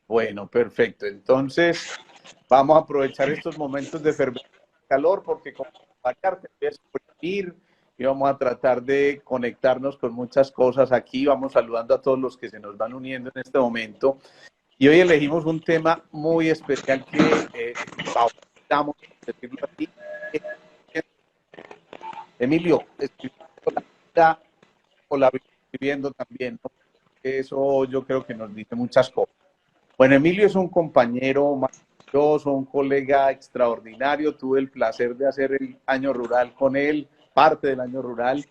Bueno, perfecto. Entonces, vamos a aprovechar estos momentos de fervor calor porque como variar, te voy a exprimir y vamos a tratar de conectarnos con muchas cosas aquí. Vamos saludando a todos los que se nos van uniendo en este momento. Y hoy elegimos un tema muy especial que bautizamos, por decirlo así. Emilio, escribiendo la vida o la vida escribiendo también, ¿no? Eso yo creo que nos dice muchas cosas. Bueno, Emilio es un compañero maravilloso, un colega extraordinario. Tuve el placer de hacer el año rural con él, parte del año rural.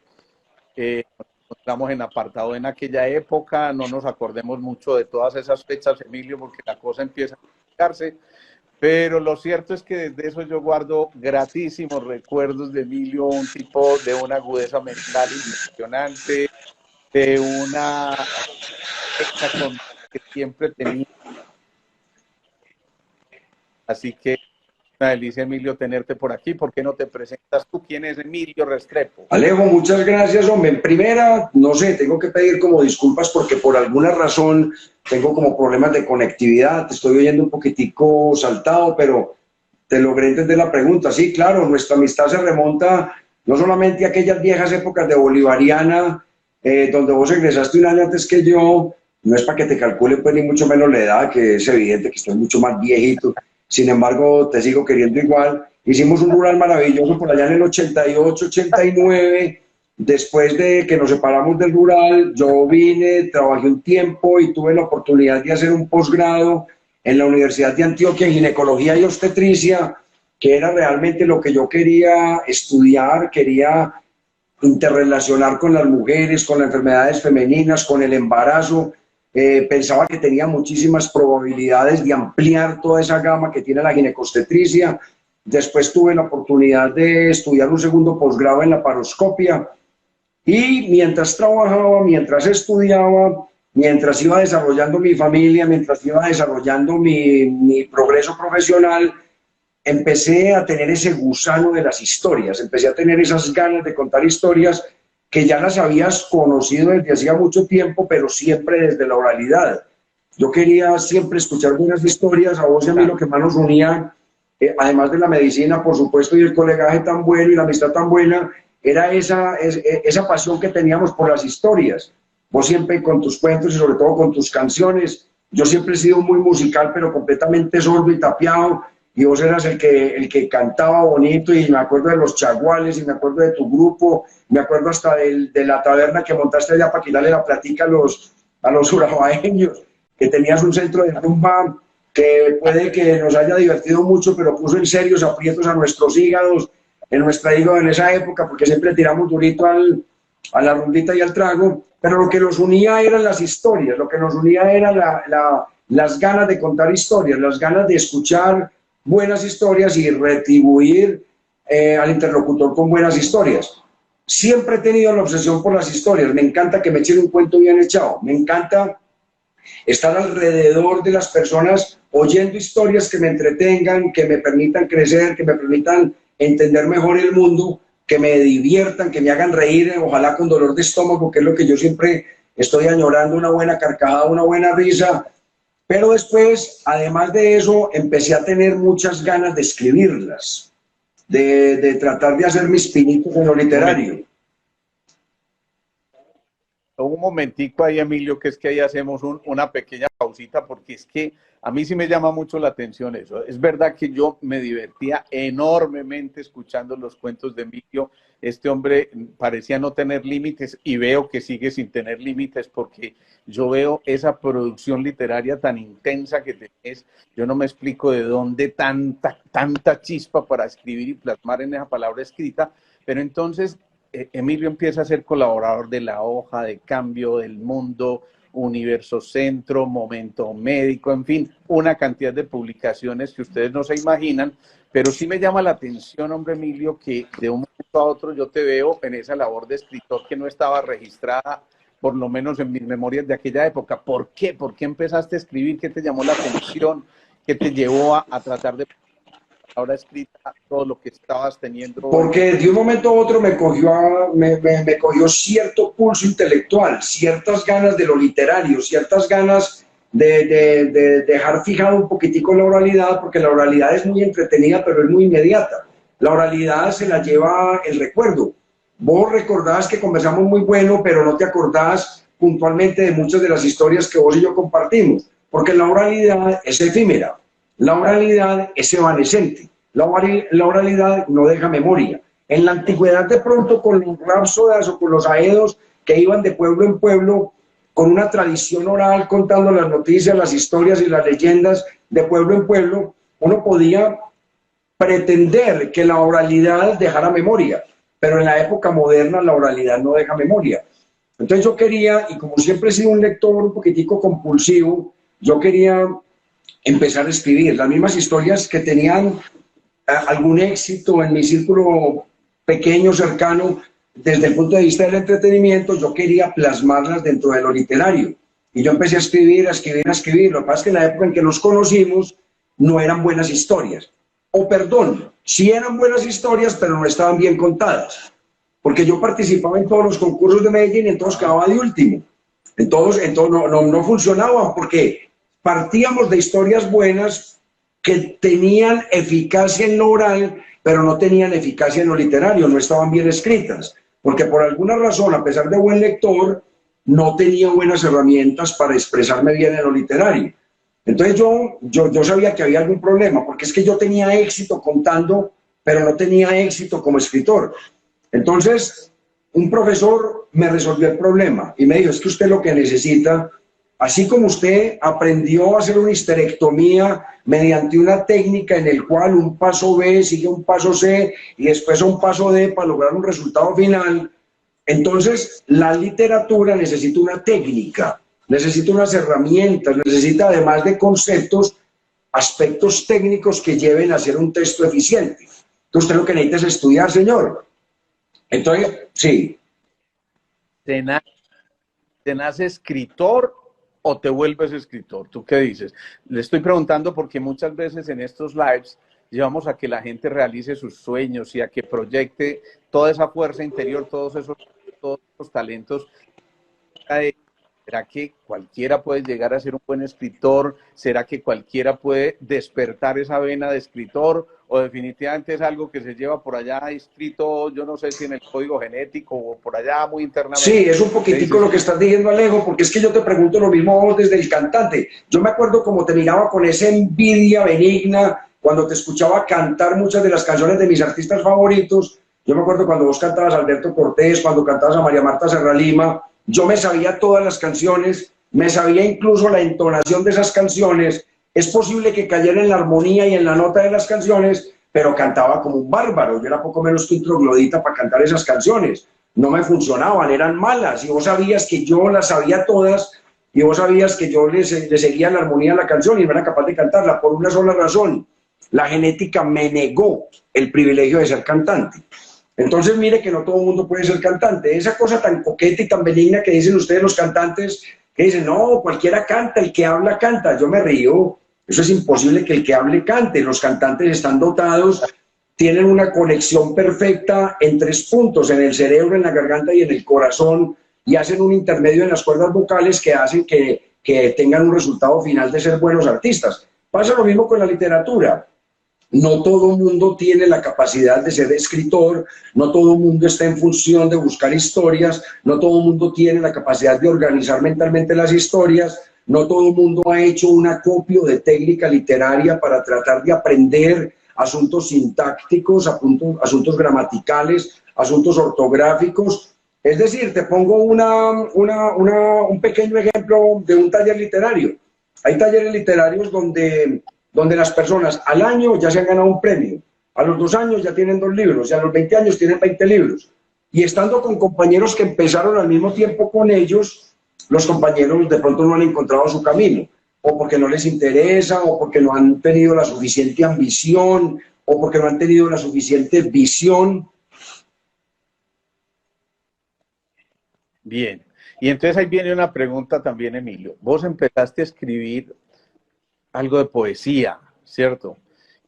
Nos encontramos en apartado en aquella época. No nos acordemos mucho de todas esas fechas, Emilio, porque la cosa empieza a complicarse. Pero lo cierto es que desde eso yo guardo gratísimos recuerdos de Emilio, un tipo de una agudeza mental impresionante, de una con que siempre tenía. Así que una delicia, Emilio, tenerte por aquí. ¿Por qué no te presentas tú? ¿Quién es Emilio Restrepo? Alejo, muchas gracias, hombre. En primera, no sé, tengo que pedir como disculpas porque por alguna razón tengo como problemas de conectividad, te estoy oyendo un poquitico saltado, pero te logré entender la pregunta. Sí, claro, nuestra amistad se remonta no solamente a aquellas viejas épocas de Bolivariana, donde vos egresaste un año antes que yo, no es para que te calcule pues ni mucho menos la edad, que es evidente que estás mucho más viejito, sin embargo te sigo queriendo igual. Hicimos un rural maravilloso por allá en el 88, 89, después de que nos separamos del rural, yo vine, trabajé un tiempo y tuve la oportunidad de hacer un posgrado en la Universidad de Antioquia en ginecología y obstetricia, que era realmente lo que yo quería estudiar, quería interrelacionar con las mujeres, con las enfermedades femeninas, con el embarazo. Pensaba que tenía muchísimas probabilidades de ampliar toda esa gama que tiene la ginecobstetricia. Después tuve la oportunidad de estudiar un segundo posgrado en la paroscopia y mientras trabajaba, mientras estudiaba, mientras iba desarrollando mi familia, mientras iba desarrollando mi progreso profesional, empecé a tener ese gusano de las historias, empecé a tener esas ganas de contar historias que ya las habías conocido desde hacía mucho tiempo, pero siempre desde la oralidad. Yo quería siempre escuchar buenas historias, a vos y a mí lo que más nos unía, además de la medicina, por supuesto, y el colegaje tan bueno y la amistad tan buena, era esa pasión que teníamos por las historias. Vos siempre con tus cuentos y sobre todo con tus canciones. Yo siempre he sido muy musical, pero completamente sordo y tapiado, y vos eras el que cantaba bonito, y me acuerdo de los Chaguales, y me acuerdo de tu grupo, me acuerdo hasta de la taberna que montaste allá para quitarle la platica a los urabaeños, que tenías un centro de rumba que puede que nos haya divertido mucho, pero puso en serios aprietos a nuestros hígados, en nuestra hígado en esa época, porque siempre tiramos durito a la rumbita y al trago, pero lo que nos unía eran las historias, lo que nos unía eran las ganas de contar historias, las ganas de escuchar buenas historias y retribuir al interlocutor con buenas historias. Siempre he tenido la obsesión por las historias, me encanta que me echen un cuento bien echado, me encanta estar alrededor de las personas oyendo historias que me entretengan, que me permitan crecer, que me permitan entender mejor el mundo, que me diviertan, que me hagan reír, ojalá con dolor de estómago, que es lo que yo siempre estoy añorando, una buena carcajada, una buena risa. Pero después, además de eso, empecé a tener muchas ganas de escribirlas, de tratar de hacer mis pinitos en lo literario. Un momentico ahí, Emilio, que es que ahí hacemos una pequeña pausita, porque es que a mí sí me llama mucho la atención eso. Es verdad que yo me divertía enormemente escuchando los cuentos de Emilio. Este hombre parecía no tener límites y veo que sigue sin tener límites, porque yo veo esa producción literaria tan intensa que tenés. Yo no me explico de dónde tanta chispa para escribir y plasmar en esa palabra escrita, pero entonces Emilio empieza a ser colaborador de La Hoja, de Cambio, del Mundo, Universo Centro, Momento Médico, en fin, una cantidad de publicaciones que ustedes no se imaginan, pero sí me llama la atención, hombre Emilio, que de un momento a otro yo te veo en esa labor de escritor que no estaba registrada, por lo menos en mis memorias de aquella época. ¿Por qué? ¿Por qué empezaste a escribir? ¿Qué te llamó la atención? ¿Qué te llevó a tratar de ahora escrita todo lo que estabas teniendo? Porque de un momento a otro me cogió cierto pulso intelectual, ciertas ganas de lo literario, ciertas ganas de dejar fijado un poquitico la oralidad, porque la oralidad es muy entretenida, pero es muy inmediata. La oralidad se la lleva el recuerdo. Vos recordás que conversamos muy bueno, pero no te acordás puntualmente de muchas de las historias que vos y yo compartimos, porque la oralidad es efímera, la oralidad es evanescente, la oralidad no deja memoria. En la antigüedad, de pronto, con los rapsodas o con los aedos que iban de pueblo en pueblo, con una tradición oral contando las noticias, las historias y las leyendas de pueblo en pueblo, uno podía pretender que la oralidad dejara memoria, pero en la época moderna la oralidad no deja memoria. Entonces yo quería, y como siempre he sido un lector un poquitico compulsivo, yo quería empezar a escribir las mismas historias que tenían algún éxito en mi círculo pequeño, cercano, desde el punto de vista del entretenimiento. Yo quería plasmarlas dentro de lo literario. Y yo empecé a escribir, a escribir, a escribir. Lo que pasa es que en la época en que nos conocimos no eran buenas historias. O perdón, sí eran buenas historias, pero no estaban bien contadas. Porque yo participaba en todos los concursos de Medellín y en todos quedaba de último. Entonces no funcionaban porque partíamos de historias buenas que tenían eficacia en lo oral, pero no tenían eficacia en lo literario, no estaban bien escritas, porque por alguna razón, a pesar de buen lector, no tenía buenas herramientas para expresarme bien en lo literario. Entonces yo sabía que había algún problema, porque es que yo tenía éxito contando, pero no tenía éxito como escritor. Entonces, un profesor me resolvió el problema y me dijo, es que usted lo que necesita, así como usted aprendió a hacer una histerectomía mediante una técnica en el cual un paso B sigue un paso C y después un paso D para lograr un resultado final, entonces la literatura necesita una técnica, necesita unas herramientas, necesita además de conceptos, aspectos técnicos que lleven a hacer un texto eficiente. Entonces usted lo que necesita es estudiar, señor. Entonces, sí. ¿Te nace escritor o te vuelves escritor? ¿Tú qué dices? Le estoy preguntando porque muchas veces en estos lives llevamos a que la gente realice sus sueños y a que proyecte toda esa fuerza interior, todos esos talentos. ¿Será que cualquiera puede llegar a ser un buen escritor? ¿Será que cualquiera puede despertar esa vena de escritor? ¿O definitivamente es algo que se lleva por allá escrito, yo no sé si en el código genético o por allá muy internamente? Sí, es un poquitico lo que estás diciendo, Alejo, porque es que yo te pregunto lo mismo a vos desde el cantante. Yo me acuerdo como te miraba con esa envidia benigna cuando te escuchaba cantar muchas de las canciones de mis artistas favoritos. Yo me acuerdo cuando vos cantabas a Alberto Cortés, cuando cantabas a María Marta Serralima. Yo me sabía todas las canciones, me sabía incluso la entonación de esas canciones. Es posible que cayera en la armonía y en la nota de las canciones, pero cantaba como un bárbaro. Yo era poco menos que un troglodita para cantar esas canciones. No me funcionaban, eran malas. Y vos sabías que yo las sabía todas, y vos sabías que yo le seguía la armonía a la canción y no era capaz de cantarla por una sola razón. La genética me negó el privilegio de ser cantante. Entonces, mire que no todo el mundo puede ser cantante. Esa cosa tan coqueta y tan benigna que dicen ustedes los cantantes, que dicen, no, cualquiera canta, el que habla canta. Yo me río, eso es imposible que el que hable cante. Los cantantes están dotados, tienen una conexión perfecta en 3 puntos, en el cerebro, en la garganta y en el corazón, y hacen un intermedio en las cuerdas vocales que hacen que tengan un resultado final de ser buenos artistas. Pasa lo mismo con la literatura. No todo el mundo tiene la capacidad de ser escritor, no todo el mundo está en función de buscar historias, no todo el mundo tiene la capacidad de organizar mentalmente las historias, no todo el mundo ha hecho un acopio de técnica literaria para tratar de aprender asuntos sintácticos, asuntos gramaticales, asuntos ortográficos. Es decir, te pongo un pequeño ejemplo de un taller literario. Hay talleres literarios donde las personas al año ya se han ganado un premio, a los 2 años ya tienen 2 libros, y a los 20 años tienen 20 libros. Y estando con compañeros que empezaron al mismo tiempo con ellos, los compañeros de pronto no han encontrado su camino, o porque no les interesa, o porque no han tenido la suficiente ambición, o porque no han tenido la suficiente visión. Bien. Y entonces ahí viene una pregunta también, Emilio. Vos empezaste a escribir algo de poesía, ¿cierto?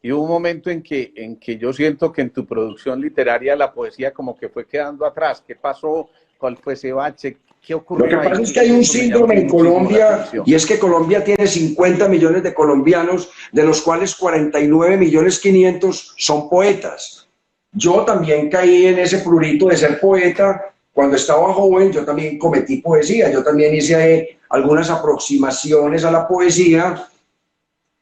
Y hubo un momento en que yo siento que en tu producción literaria la poesía como que fue quedando atrás. ¿Qué pasó? ¿Cuál fue ese bache? ¿Qué Lo que ocurrió ahí? pasa es que hay un Eso me llama síndrome en muchísimo la Colombia, atención. y es que Colombia tiene 50 millones de colombianos, de los cuales 49 millones 500 son poetas. Yo también caí en ese prurito de ser poeta. Cuando estaba joven, yo también cometí poesía, yo también hice algunas aproximaciones a la poesía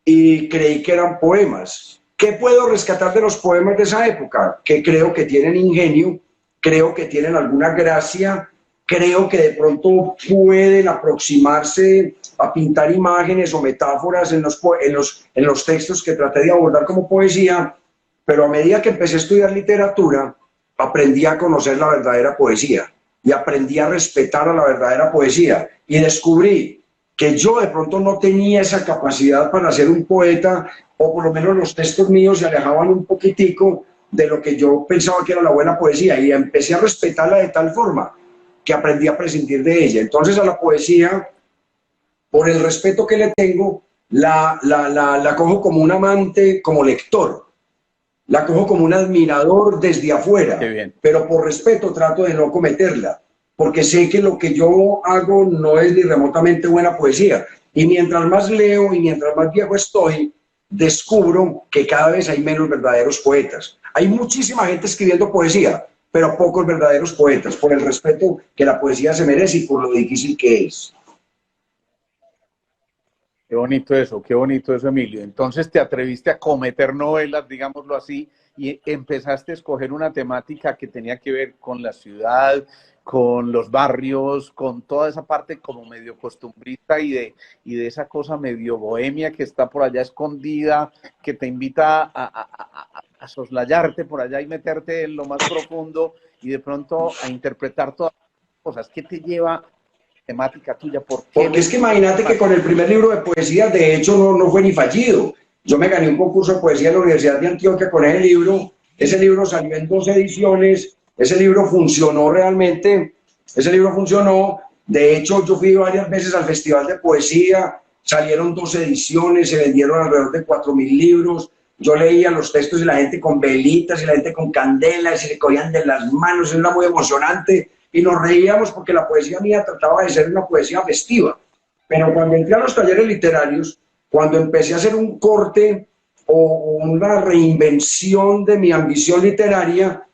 y creí que eran poemas. ¿Qué puedo rescatar de los poemas de esa época? Que creo que tienen ingenio, creo que tienen alguna gracia, creo que de pronto pueden aproximarse a pintar imágenes o metáforas en los textos que traté de abordar como poesía, pero a medida que empecé a estudiar literatura, aprendí a conocer la verdadera poesía y aprendí a respetar a la verdadera poesía y descubrí que yo de pronto no tenía esa capacidad para ser un poeta, o por lo menos los textos míos se alejaban un poquitico de lo que yo pensaba que era la buena poesía, y empecé a respetarla de tal forma que aprendí a prescindir de ella. Entonces a la poesía, por el respeto que le tengo, la cojo como un amante, como lector, la cojo como un admirador desde Qué afuera, bien. pero por respeto trato de no cometerla, porque sé que lo que yo hago no es ni remotamente buena poesía. Y mientras más leo y mientras más viejo estoy, descubro que cada vez hay menos verdaderos poetas. Hay muchísima gente escribiendo poesía, pero pocos verdaderos poetas, por el respeto que la poesía se merece y por lo difícil que es. Qué bonito eso, Emilio. Entonces te atreviste a cometer novelas, digámoslo así, y empezaste a escoger una temática que tenía que ver con la ciudad, con los barrios, con toda esa parte como medio costumbrista y de esa cosa medio bohemia que está por allá escondida, que te invita a soslayarte por allá y meterte en lo más profundo y de pronto a interpretar todas las cosas. ¿Qué te lleva temática tuya? ¿Por qué Porque me... es que imagínate que con el primer libro de poesía, de hecho, no fue ni fallido. Yo me gané un concurso de poesía en la Universidad de Antioquia con ese libro salió en 2 ediciones, ese libro funcionó realmente, ese libro funcionó. De hecho, yo fui varias veces al Festival de Poesía, salieron 2 ediciones, se vendieron alrededor de 4.000 libros. Yo leía los textos y la gente con velitas y la gente con candelas y se le cogían de las manos, era muy emocionante y nos reíamos porque la poesía mía trataba de ser una poesía festiva. Pero cuando entré a los talleres literarios, cuando empecé a hacer un corte o una reinvención de mi ambición literaria,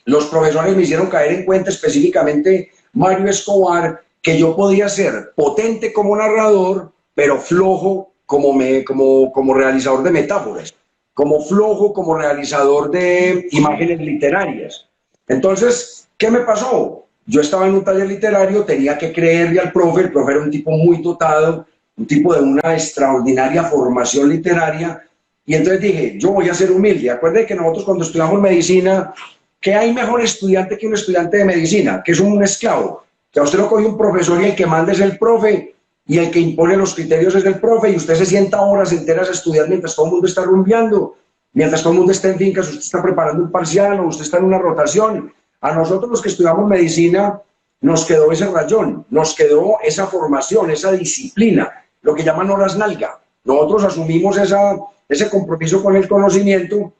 los profesores me hicieron caer en cuenta, específicamente Mario Escobar, que yo podía ser potente como narrador, pero flojo como realizador de metáforas, como flojo como realizador de imágenes literarias. Entonces, ¿qué me pasó? Yo estaba en un taller literario, tenía que creerle al profe, el profe era un tipo muy dotado, un tipo de una extraordinaria formación literaria, y entonces dije, yo voy a ser humilde. Acuérdense que nosotros cuando estudiamos medicina, ¿qué hay mejor estudiante que un estudiante de medicina? Que es un esclavo. Que a usted lo coge un profesor y el que manda es el profe, y el que impone los criterios es el profe, y usted se sienta horas enteras a estudiar mientras todo el mundo está rumbeando, mientras todo el mundo está en fincas, usted está preparando un parcial o usted está en una rotación. A nosotros los que estudiamos medicina nos quedó ese rayón, nos quedó esa formación, esa disciplina, lo que llaman horas nalga. Nosotros asumimos ese compromiso con el conocimiento.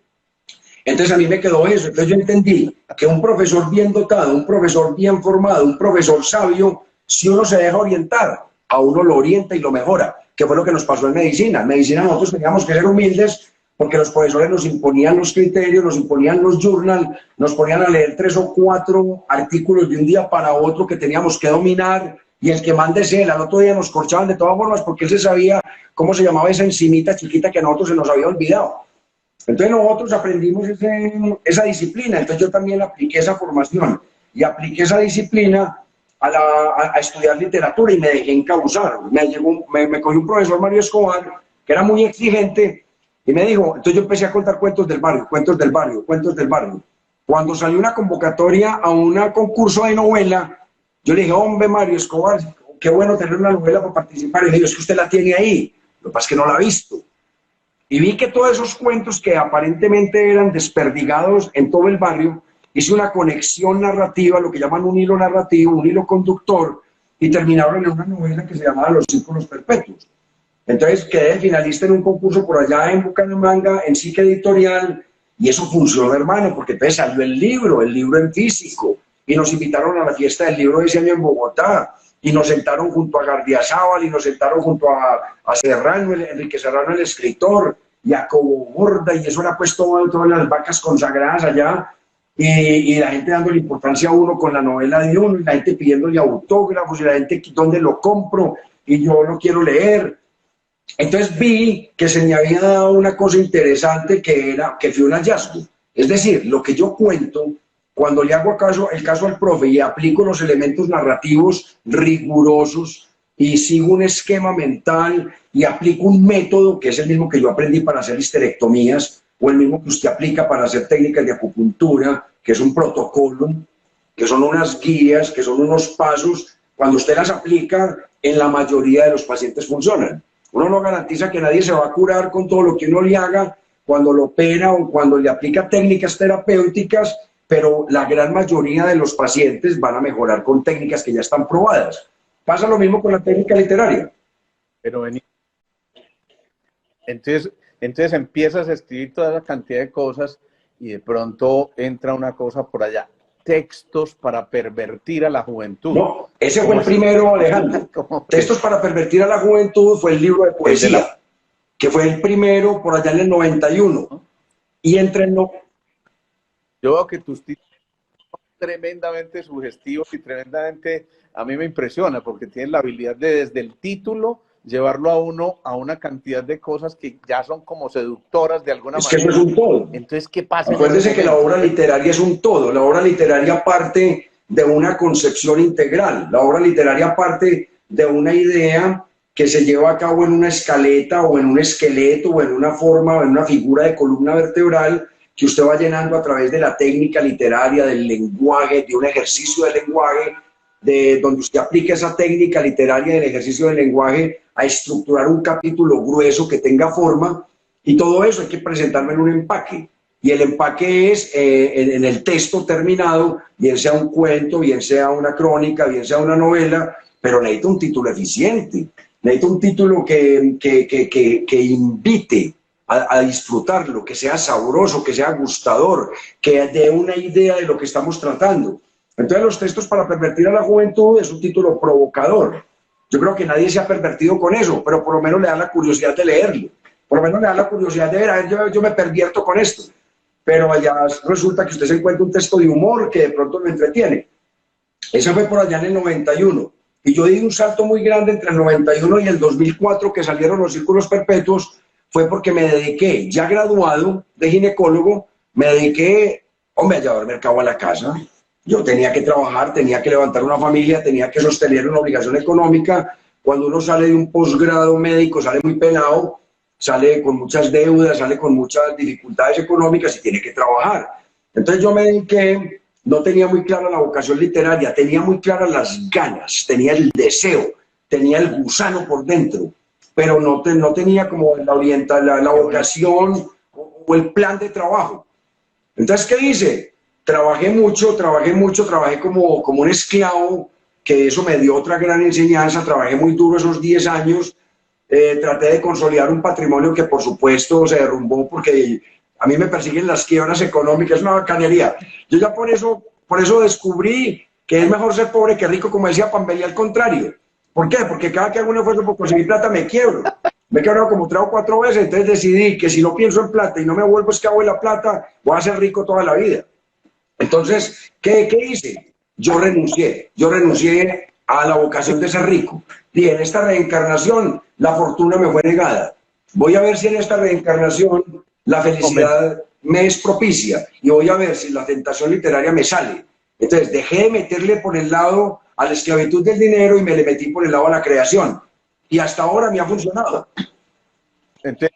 Entonces a mí me quedó eso. Entonces yo entendí que un profesor bien dotado, un profesor bien formado, un profesor sabio, si uno se deja orientar, a uno lo orienta y lo mejora, que fue lo que nos pasó en medicina. En medicina nosotros teníamos que ser humildes porque los profesores nos imponían los criterios, nos imponían los journals, nos ponían a leer 3 o 4 artículos de un día para otro que teníamos que dominar, y el que mande es él. Al otro día nos corchaban de todas formas porque él se sabía cómo se llamaba esa enzimita chiquita que a nosotros se nos había olvidado. Entonces nosotros aprendimos esa disciplina, entonces yo también apliqué esa formación y apliqué esa disciplina a estudiar literatura y me dejé encauzar. Me cogió un profesor, Mario Escobar, que era muy exigente, y me dijo, entonces yo empecé a contar cuentos del barrio, cuentos del barrio, cuentos del barrio. Cuando salió una convocatoria a un concurso de novela, yo le dije, hombre, Mario Escobar, qué bueno tener una novela para participar. Y le dije, es que usted la tiene ahí, lo que pasa es que no la ha visto. Y vi que todos esos cuentos que aparentemente eran desperdigados en todo el barrio, hice una conexión narrativa, lo que llaman un hilo narrativo, un hilo conductor, y terminaron en una novela que se llamaba Los Círculos Perpetuos. Entonces quedé finalista en un concurso por allá en Bucaramanga, en Psique Editorial, y eso funcionó, hermano, porque entonces salió el libro en físico, y nos invitaron a la fiesta del libro de ese año en Bogotá, y nos sentaron junto a Gardiazabal, y nos sentaron junto a Serrano, Enrique Serrano, el escritor, y a Cobo Borda, y eso era puesto todas las vacas consagradas allá, y la gente dándole importancia a uno con la novela de uno, y la gente pidiéndole autógrafos, y la gente dónde lo compro, y yo lo quiero leer. Entonces vi que se me había dado una cosa interesante que fue un hallazgo. Es decir, lo que yo cuento, cuando le hago el caso al profe y aplico los elementos narrativos rigurosos y sigo un esquema mental y aplico un método que es el mismo que yo aprendí para hacer histerectomías o el mismo que usted aplica para hacer técnicas de acupuntura, que es un protocolo, que son unas guías, que son unos pasos, cuando usted las aplica, en la mayoría de los pacientes funcionan. Uno no garantiza que nadie se va a curar con todo lo que uno le haga cuando lo opera o cuando le aplica técnicas terapéuticas, pero la gran mayoría de los pacientes van a mejorar con técnicas que ya están probadas. Pasa lo mismo con la técnica literaria. Pero entonces empiezas a escribir toda esa cantidad de cosas y de pronto entra una cosa por allá. Textos para pervertir a la juventud. No, ese fue el primero, Alejandro. Textos para pervertir a la juventud fue el libro de poesía, que fue el primero por allá en el 91. Y entre no... Yo veo que tus títulos son tremendamente sugestivos y tremendamente, a mí me impresiona, porque tienes la habilidad de desde el título llevarlo a uno a una cantidad de cosas que ya son como seductoras de alguna manera. Es que eso es un todo. Entonces, ¿qué pasa? Acuérdese que la obra literaria es un todo. La obra literaria parte de una concepción integral. La obra literaria parte de una idea que se lleva a cabo en una escaleta o en un esqueleto o en una forma o en una figura de columna vertebral que usted va llenando a través de la técnica literaria, del lenguaje, de un ejercicio de lenguaje, de donde usted aplica esa técnica literaria del ejercicio del lenguaje a estructurar un capítulo grueso que tenga forma, y todo eso hay que presentarlo en un empaque. Y el empaque es en el texto terminado, bien sea un cuento, bien sea una crónica, bien sea una novela, pero necesita un título eficiente, necesita un título que invite a disfrutarlo, que sea sabroso, que sea gustador, que dé una idea de lo que estamos tratando. Entonces, los textos para pervertir a la juventud es un título provocador. Yo creo que nadie se ha pervertido con eso, pero por lo menos le da la curiosidad de leerlo. Por lo menos le da la curiosidad de ver, a ver, yo me pervierto con esto. Pero allá resulta que usted se encuentra un texto de humor que de pronto lo entretiene. Eso fue por allá en el 91. Y yo di un salto muy grande entre el 91 y el 2004, que salieron los Círculos Perpetuos, fue porque me dediqué, ya graduado de ginecólogo, me dediqué, hombre, a llevar mercado a la casa. Yo tenía que trabajar, tenía que levantar una familia, tenía que sostener una obligación económica. Cuando uno sale de un posgrado médico, sale muy pelado, sale con muchas deudas, sale con muchas dificultades económicas y tiene que trabajar. Entonces yo me dediqué, no tenía muy clara la vocación literaria, tenía muy claras las ganas, tenía el deseo, tenía el gusano por dentro, pero no tenía como la vocación o el plan de trabajo. Entonces, ¿qué hice? Trabajé como un esclavo, que eso me dio otra gran enseñanza. Trabajé muy duro esos 10 años, traté de consolidar un patrimonio que por supuesto se derrumbó porque a mí me persiguen las quiebras económicas, es una bacanería. Yo ya por eso descubrí que es mejor ser pobre que rico, como decía Pambelé, al contrario. ¿Por qué? Porque cada que hago un esfuerzo por conseguir plata me quiebro. Me he quebrado como 3 o 4 veces, entonces decidí que si no pienso en plata y no me vuelvo esclavo de la plata, voy a ser rico toda la vida. Entonces, ¿qué hice? Yo renuncié a la vocación de ser rico. Y en esta reencarnación la fortuna me fue negada. Voy a ver si en esta reencarnación la felicidad me es propicia y voy a ver si la tentación literaria me sale. Entonces dejé de meterle por el lado a la esclavitud del dinero y me le metí por el lado a la creación. Y hasta ahora me ha funcionado. Entonces,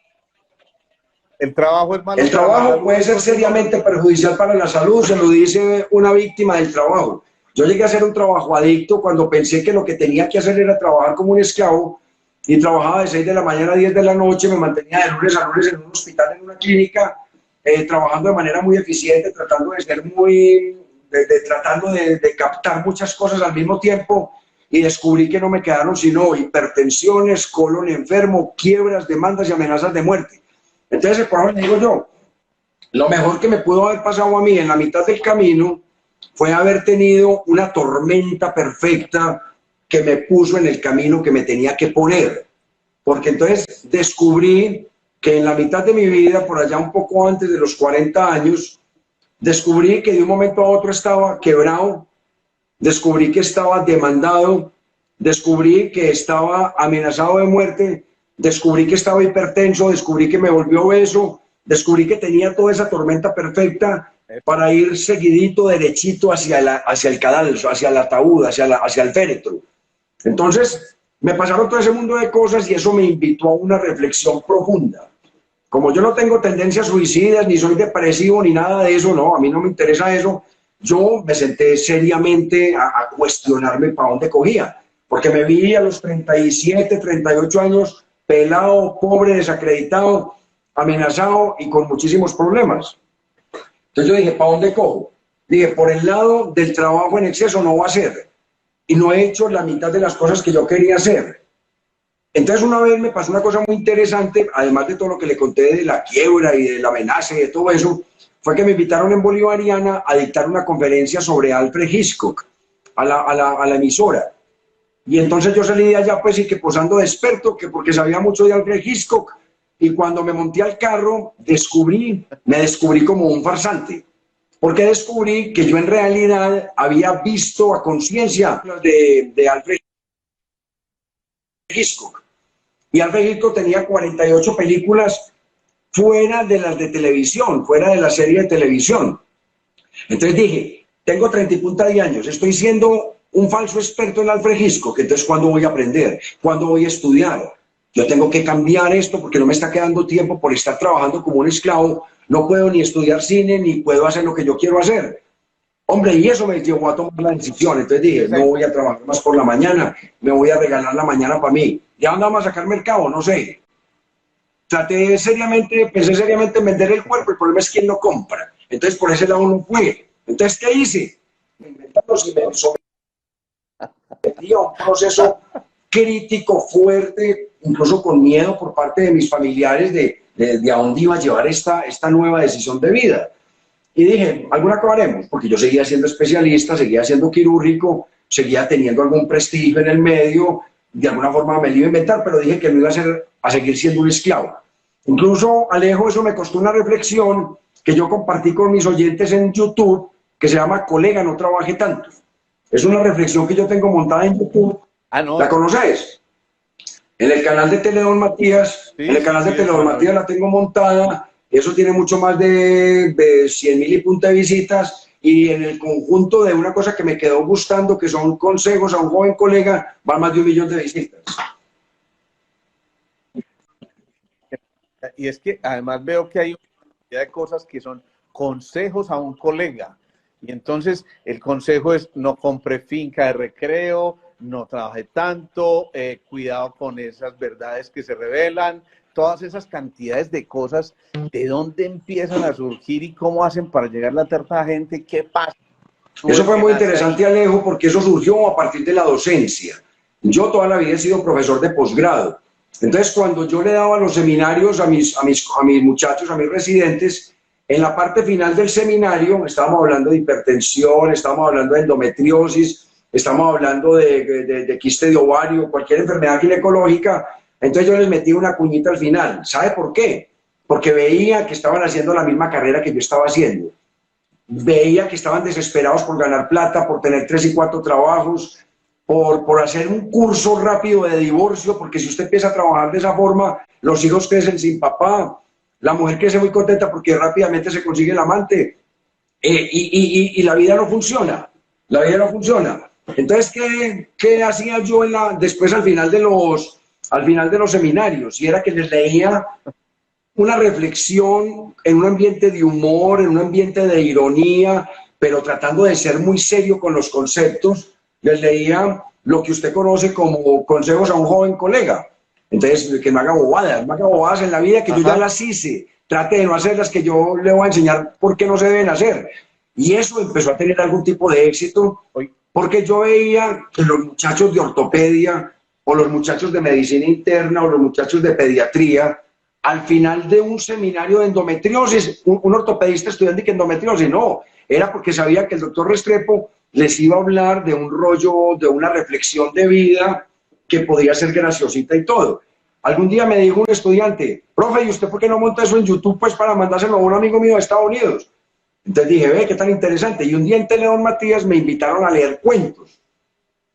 ¿el trabajo es malo? El trabajo puede ser seriamente perjudicial para la salud, se lo dice una víctima del trabajo. Yo llegué a ser un trabajo adicto cuando pensé que lo que tenía que hacer era trabajar como un esclavo, y trabajaba de 6 de la mañana a 10 de la noche, me mantenía de lunes a lunes en un hospital, en una clínica, trabajando de manera muy eficiente, tratando de ser tratando de captar muchas cosas al mismo tiempo, y descubrí que no me quedaron sino hipertensiones, colon enfermo, quiebras, demandas y amenazas de muerte. Entonces, por ahora le digo yo, lo mejor que me pudo haber pasado a mí en la mitad del camino fue haber tenido una tormenta perfecta que me puso en el camino que me tenía que poner. Porque entonces descubrí que en la mitad de mi vida, por allá un poco antes de los 40 años, descubrí que de un momento a otro estaba quebrado, descubrí que estaba demandado, descubrí que estaba amenazado de muerte, descubrí que estaba hipertenso, descubrí que me volvió obeso, descubrí que tenía toda esa tormenta perfecta para ir seguidito, derechito hacia el cadalso, hacia el ataúd, hacia el féretro. Entonces, me pasaron todo ese mundo de cosas y eso me invitó a una reflexión profunda. Como yo no tengo tendencias suicidas, ni soy depresivo, ni nada de eso, no, a mí no me interesa eso, yo me senté seriamente a cuestionarme para dónde cogía, porque me vi a los 37, 38 años, pelado, pobre, desacreditado, amenazado y con muchísimos problemas. Entonces yo dije, ¿para dónde cojo? Dije, por el lado del trabajo en exceso no va a ser, y no he hecho la mitad de las cosas que yo quería hacer. Entonces una vez me pasó una cosa muy interesante, además de todo lo que le conté de la quiebra y de la amenaza y de todo eso, fue que me invitaron en Bolivariana a dictar una conferencia sobre Alfred Hitchcock a la emisora. Y entonces yo salí de allá pues y que posando de experto, que porque sabía mucho de Alfred Hitchcock, y cuando me monté al carro me descubrí como un farsante, porque descubrí que yo en realidad había visto a conciencia de Alfred Hitchcock. Y Alfred Hitchcock tenía 48 películas fuera de las de televisión, fuera de la serie de televisión. Entonces dije, tengo 30 y punta de años, estoy siendo un falso experto en Alfred Hitchcock, entonces ¿cuándo voy a aprender? ¿Cuándo voy a estudiar? Yo tengo que cambiar esto porque no me está quedando tiempo por estar trabajando como un esclavo, no puedo ni estudiar cine, ni puedo hacer lo que yo quiero hacer. Hombre, y eso me llevó a tomar la decisión. Entonces dije, no voy a trabajar más por la mañana, me voy a regalar la mañana para mí. ¿Ya andamos a sacar mercado? No sé. Pensé seriamente en vender el cuerpo, el problema es quién lo compra. Entonces por ese lado no fue. Entonces, ¿qué hice? Me inventé los inmensos. Metí a un proceso crítico, fuerte, incluso con miedo por parte de mis familiares de a dónde iba a llevar esta nueva decisión de vida. Y dije, alguna acabaremos, porque yo seguía siendo especialista, seguía siendo quirúrgico, seguía teniendo algún prestigio en el medio, de alguna forma me lo iba a inventar, pero dije que no iba a seguir siendo un esclavo. Incluso, Alejo, eso me costó una reflexión que yo compartí con mis oyentes en YouTube, que se llama Colega, no trabaje tanto. Es una reflexión que yo tengo montada en YouTube. Ah, no. ¿La conoces? En el canal de Teledón Matías, sí, en el canal de Teledón Matías la tengo montada. Eso tiene mucho más de 100.000 y punta de visitas, y en el conjunto de una cosa que me quedó gustando, que son consejos a un joven colega, va más de 1 millón de visitas. Y es que además veo que hay una cantidad de cosas que son consejos a un colega. Y entonces el consejo es: no compre finca de recreo, no trabaje tanto, cuidado con esas verdades que se revelan. Todas esas cantidades de cosas, ¿de dónde empiezan a surgir y cómo hacen para llegar a la tanta gente? ¿Qué pasa? Eso fue muy interesante, Alejo, porque eso surgió a partir de la docencia. Yo toda la vida he sido profesor de posgrado. Entonces, cuando yo le daba los seminarios a mis muchachos, a mis residentes, en la parte final del seminario estábamos hablando de hipertensión, estábamos hablando de endometriosis, estamos hablando de quiste de ovario, cualquier enfermedad ginecológica. Entonces yo les metí una cuñita al final. ¿Sabe por qué? Porque veía que estaban haciendo la misma carrera que yo estaba haciendo. Veía que estaban desesperados por ganar plata, por tener 3 y 4 trabajos, por hacer un curso rápido de divorcio, porque si usted empieza a trabajar de esa forma, los hijos crecen sin papá, la mujer crece muy contenta porque rápidamente se consigue el amante, y la vida no funciona. La vida no funciona. Entonces, ¿qué hacía yo después al final de los seminarios? Y era que les leía una reflexión en un ambiente de humor, en un ambiente de ironía, pero tratando de ser muy serio con los conceptos. Les leía lo que usted conoce como consejos a un joven colega. Entonces, que no haga bobadas en la vida, que yo ya las hice. Trate de no hacerlas, que yo le voy a enseñar por qué no se deben hacer. Y eso empezó a tener algún tipo de éxito, porque yo veía que los muchachos de ortopedia, o los muchachos de medicina interna, o los muchachos de pediatría, al final de un seminario de endometriosis, un ortopedista estudiante que endometriosis, no, era porque sabía que el doctor Restrepo les iba a hablar de un rollo, de una reflexión de vida que podía ser graciosita y todo. Algún día me dijo un estudiante, profe, ¿y usted por qué no monta eso en YouTube pues para mandárselo a un amigo mío de Estados Unidos? Entonces dije, ve, qué tan interesante. Y un día en Teledón Matías me invitaron a leer cuentos,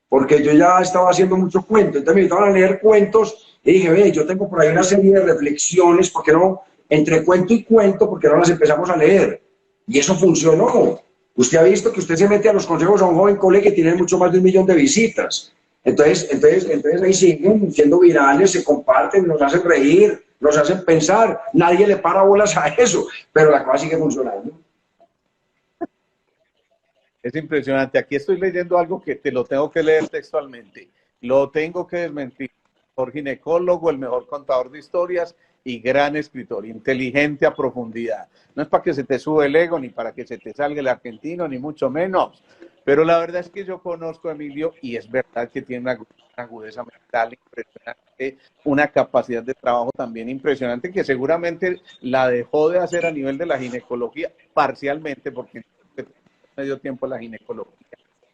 porque yo ya estaba haciendo mucho cuento. Entonces me invitaron a leer cuentos y dije, ve, yo tengo por ahí una serie de reflexiones, ¿por qué no? Entre cuento y cuento, ¿por qué no las empezamos a leer? Y eso funcionó. Usted ha visto que usted se mete a los consejos a un joven cole que tiene mucho más de 1 millón de visitas. Entonces ahí siguen siendo virales, se comparten, nos hacen reír, nos hacen pensar. Nadie le para bolas a eso, pero la cosa sigue funcionando. Es impresionante. Aquí estoy leyendo algo que te lo tengo que leer textualmente. Lo tengo que desmentir. El mejor ginecólogo, el mejor contador de historias y gran escritor, inteligente a profundidad. No es para que se te sube el ego, ni para que se te salga el argentino, ni mucho menos. Pero la verdad es que yo conozco a Emilio y es verdad que tiene una agudeza mental impresionante, una capacidad de trabajo también impresionante que seguramente la dejó de hacer a nivel de la ginecología parcialmente porque me dio tiempo a la ginecología.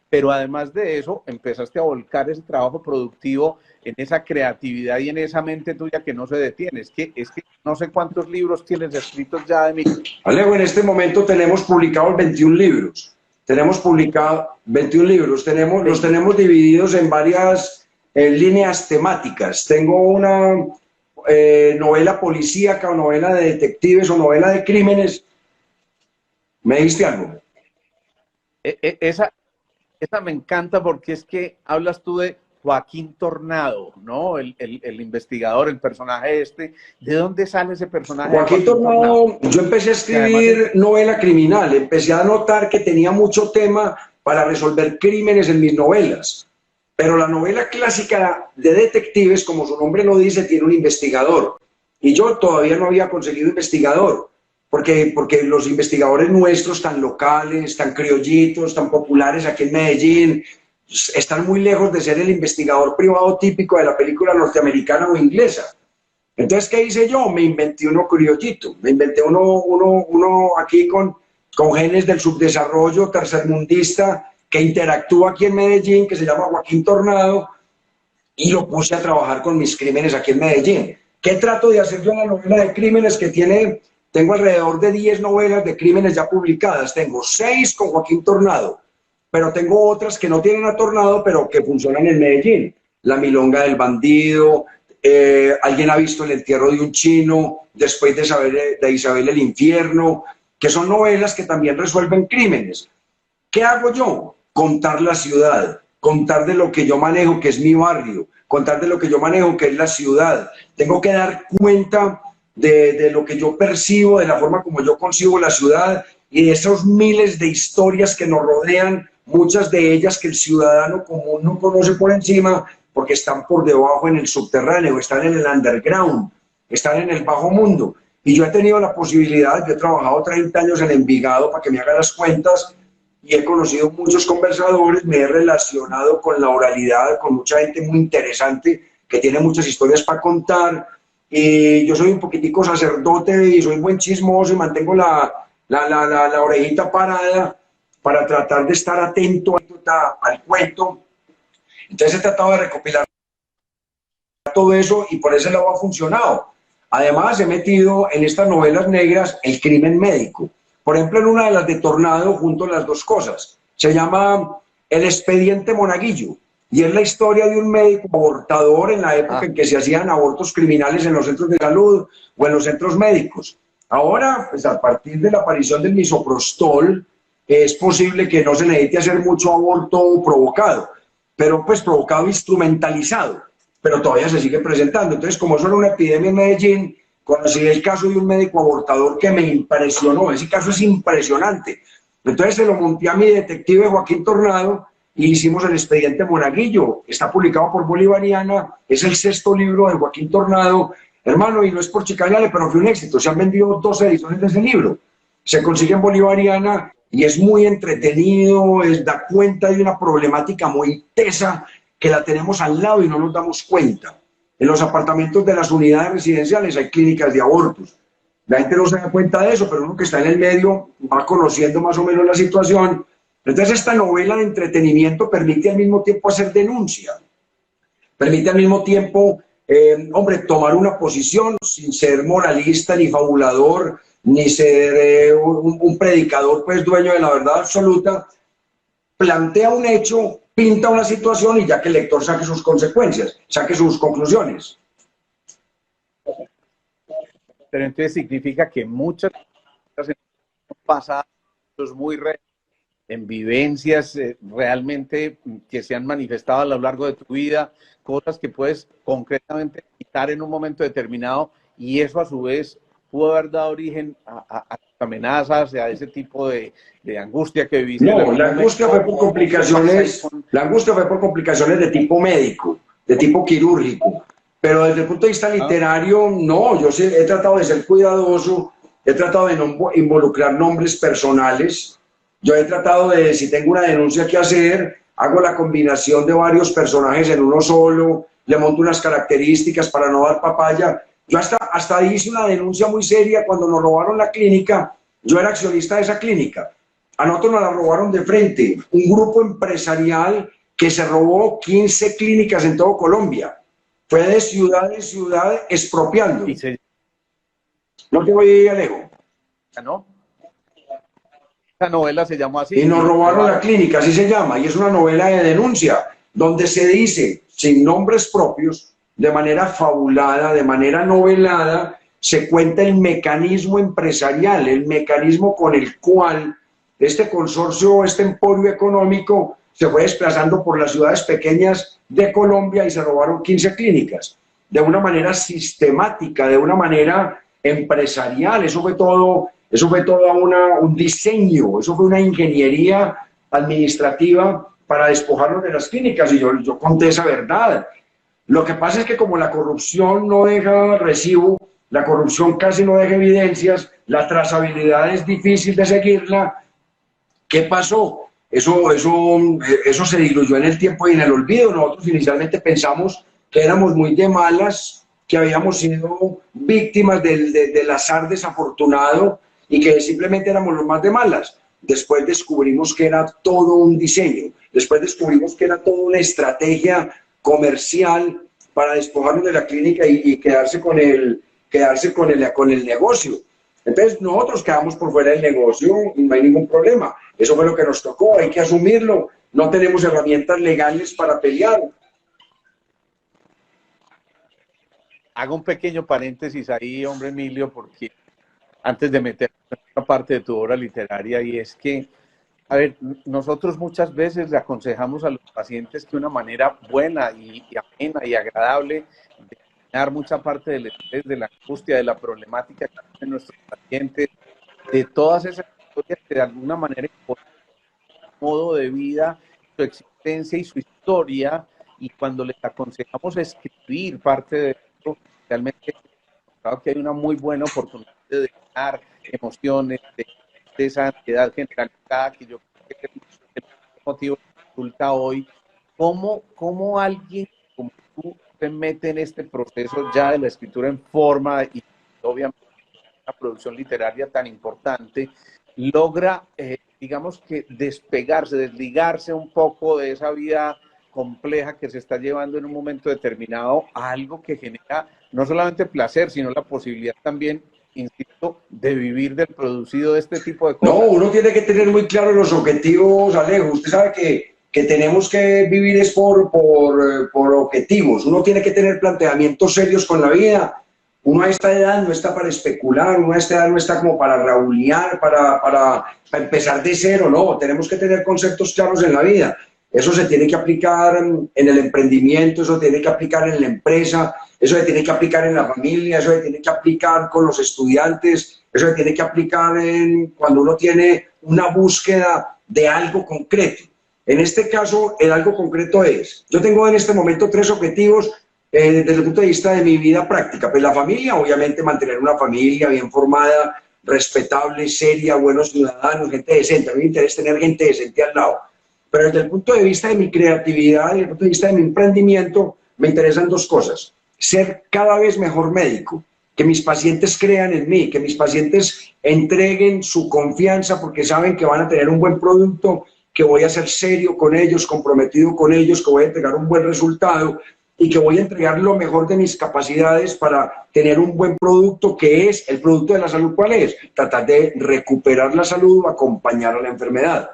Pero además de eso, empezaste a volcar ese trabajo productivo en esa creatividad y en esa mente tuya que no se detiene. Es que no sé cuántos libros tienes escritos ya de mí. Alejo, en este momento tenemos publicados 21 libros. Tenemos publicado 21 libros. Los tenemos divididos en varias líneas temáticas. Tengo una novela policíaca o novela de detectives o novela de crímenes. ¿Me diste algo? Esa me encanta porque es que hablas tú de Joaquín Tornado, ¿no? El investigador, el personaje este. ¿De dónde sale ese personaje? Joaquín Tornado, yo empecé a escribir novela criminal. Empecé a notar que tenía mucho tema para resolver crímenes en mis novelas. Pero la novela clásica de detectives, como su nombre lo dice, tiene un investigador. Y yo todavía no había conseguido investigador. Porque los investigadores nuestros, tan locales, tan criollitos, tan populares aquí en Medellín, están muy lejos de ser el investigador privado típico de la película norteamericana o inglesa. Entonces, ¿qué hice yo? Me inventé uno criollito, me inventé uno aquí con genes del subdesarrollo tercermundista que interactúa aquí en Medellín, que se llama Joaquín Tornado, y lo puse a trabajar con mis crímenes aquí en Medellín. ¿Qué trato de hacer yo en la novela de crímenes que tiene? Tengo alrededor de 10 novelas de crímenes ya publicadas. Tengo 6 con Joaquín Tornado, pero tengo otras que no tienen a Tornado, pero que funcionan en Medellín. La Milonga del Bandido, Alguien ha visto el entierro de un chino, Después de Isabel el infierno, que son novelas que también resuelven crímenes. ¿Qué hago yo? Contar la ciudad, contar de lo que yo manejo, que es mi barrio, contar de lo que yo manejo, que es la ciudad. Tengo que dar cuenta de lo que yo percibo, de la forma como yo concibo la ciudad y de esos miles de historias que nos rodean, muchas de ellas que el ciudadano común no conoce por encima porque están por debajo en el subterráneo, están en el underground, están en el bajo mundo. Y yo he tenido la posibilidad, yo he trabajado 30 años en Envigado para que me haga las cuentas y he conocido muchos conversadores, me he relacionado con la oralidad, con mucha gente muy interesante que tiene muchas historias para contar. Y yo soy un poquitico sacerdote y soy buen chismoso y mantengo la orejita parada para tratar de estar atento al cuento. Entonces he tratado de recopilar todo eso y por ese lado ha funcionado. Además he metido en estas novelas negras el crimen médico. Por ejemplo, en una de las de Tornado junto las dos cosas. Se llama El expediente Monaguillo. Y es la historia de un médico abortador en la época en que se hacían abortos criminales en los centros de salud o en los centros médicos. Ahora, pues a partir de la aparición del misoprostol, es posible que no se necesite hacer mucho aborto provocado, pero pues provocado instrumentalizado, pero todavía se sigue presentando. Entonces, como eso era una epidemia en Medellín, conocí el caso de un médico abortador que me impresionó. Ese caso es impresionante. Entonces se lo monté a mi detective Joaquín Tornado y hicimos El expediente Monaguillo. Está publicado por Bolivariana, es el 6º libro de Joaquín Tornado. Hermano, y no es por chicanearle, pero fue un éxito. Se han vendido 2 ediciones de ese libro. Se consigue en Bolivariana y es muy entretenido, da cuenta de una problemática muy tesa que la tenemos al lado y no nos damos cuenta. En los apartamentos de las unidades residenciales hay clínicas de abortos. La gente no se da cuenta de eso, pero uno que está en el medio va conociendo más o menos la situación. Entonces esta novela de entretenimiento permite al mismo tiempo hacer denuncia, permite al mismo tiempo, hombre, tomar una posición sin ser moralista ni fabulador, ni ser un predicador pues dueño de la verdad absoluta. Plantea un hecho, pinta una situación y ya que el lector saque sus consecuencias, saque sus conclusiones. Pero entonces significa que muchas cosas pasadas muy reales, en vivencias realmente que se han manifestado a lo largo de tu vida, cosas que puedes concretamente quitar en un momento determinado, y eso a su vez pudo haber dado origen a amenazas, a ese tipo de angustia que viviste. No, la angustia fue por complicaciones, la angustia fue por complicaciones de tipo médico, de tipo quirúrgico, pero desde el punto de vista literario, no, yo sí he tratado de ser cuidadoso, he tratado de no involucrar nombres personales. Yo he tratado de, si tengo una denuncia que hacer, hago la combinación de varios personajes en uno solo, le monto unas características para no dar papaya. Yo hasta hice una denuncia muy seria cuando nos robaron la clínica. Yo era accionista de esa clínica. A nosotros nos la robaron de frente. Un grupo empresarial que se robó 15 clínicas en todo Colombia. Fue de ciudad en ciudad expropiando. No te voy a Alejo. ¿No? Esa novela se llamó así. Y nos robaron la clínica, así se llama, y es una novela de denuncia, donde se dice, sin nombres propios, de manera fabulada, de manera novelada, se cuenta el mecanismo empresarial, el mecanismo con el cual este consorcio, este emporio económico, se fue desplazando por las ciudades pequeñas de Colombia y se robaron 15 clínicas, de una manera sistemática, de una manera empresarial. Eso fue todo un diseño, eso fue una ingeniería administrativa para despojarnos de las clínicas, y yo conté esa verdad. Lo que pasa es que como la corrupción no deja recibo, la corrupción casi no deja evidencias, la trazabilidad es difícil de seguirla. ¿Qué pasó? Eso se diluyó en el tiempo y en el olvido. Nosotros inicialmente pensamos que éramos muy de malas, que habíamos sido víctimas del azar desafortunado y que simplemente éramos los más de malas. Después descubrimos que era todo un diseño, después descubrimos que era toda una estrategia comercial para despojarnos de la clínica y quedarse con el negocio. Entonces nosotros quedamos por fuera del negocio y no hay ningún problema. Eso fue lo que nos tocó, hay que asumirlo. No tenemos herramientas legales para pelear. Hago un pequeño paréntesis ahí, hombre Emilio, porque antes de meter otra parte de tu obra literaria, y es que, a ver, nosotros muchas veces le aconsejamos a los pacientes que una manera buena y amena y agradable de eliminar mucha parte del estrés, de la angustia, de la problemática que tienen nuestros pacientes, de todas esas historias que de alguna manera imponen su modo de vida, su existencia y su historia, y cuando les aconsejamos escribir parte de esto, realmente creo que hay una muy buena oportunidad de dejar emociones, de esa ansiedad generalizada que yo creo que es el motivo que resulta hoy. ¿Cómo alguien como tú se mete en este proceso ya de la escritura en forma y obviamente una producción literaria tan importante, logra, digamos que despegarse, desligarse un poco de esa vida compleja que se está llevando en un momento determinado a algo que genera no solamente placer, sino la posibilidad también, insisto, de vivir del producido de este tipo de cosas? No, uno tiene que tener muy claros los objetivos, Alejo. Usted sabe que tenemos que vivir es por objetivos. Uno tiene que tener planteamientos serios con la vida. Uno a esta edad no está para especular, uno a esta edad no está como para rabulear, para empezar de cero, no. Tenemos que tener conceptos claros en la vida. Eso se tiene que aplicar en el emprendimiento, eso se tiene que aplicar en la empresa, eso se tiene que aplicar en la familia, eso se tiene que aplicar con los estudiantes, eso se tiene que aplicar cuando uno tiene una búsqueda de algo concreto. En este caso, el algo concreto es, yo tengo en este momento 3 objetivos desde el punto de vista de mi vida práctica. Pues la familia, obviamente mantener una familia bien formada, respetable, seria, buenos ciudadanos, gente decente. A mí me interesa tener gente decente al lado. Pero desde el punto de vista de mi creatividad, desde el punto de vista de mi emprendimiento, me interesan 2 cosas. ser cada vez mejor médico, que mis pacientes crean en mí, que mis pacientes entreguen su confianza porque saben que van a tener un buen producto, que voy a ser serio con ellos, comprometido con ellos, que voy a entregar un buen resultado y que voy a entregar lo mejor de mis capacidades para tener un buen producto, que es el producto de la salud. ¿Cuál es? Tratar de recuperar la salud o acompañar a la enfermedad.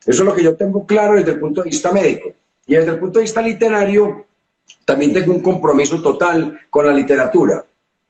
Eso es lo que yo tengo claro desde el punto de vista médico. Y desde el punto de vista literario, también tengo un compromiso total con la literatura.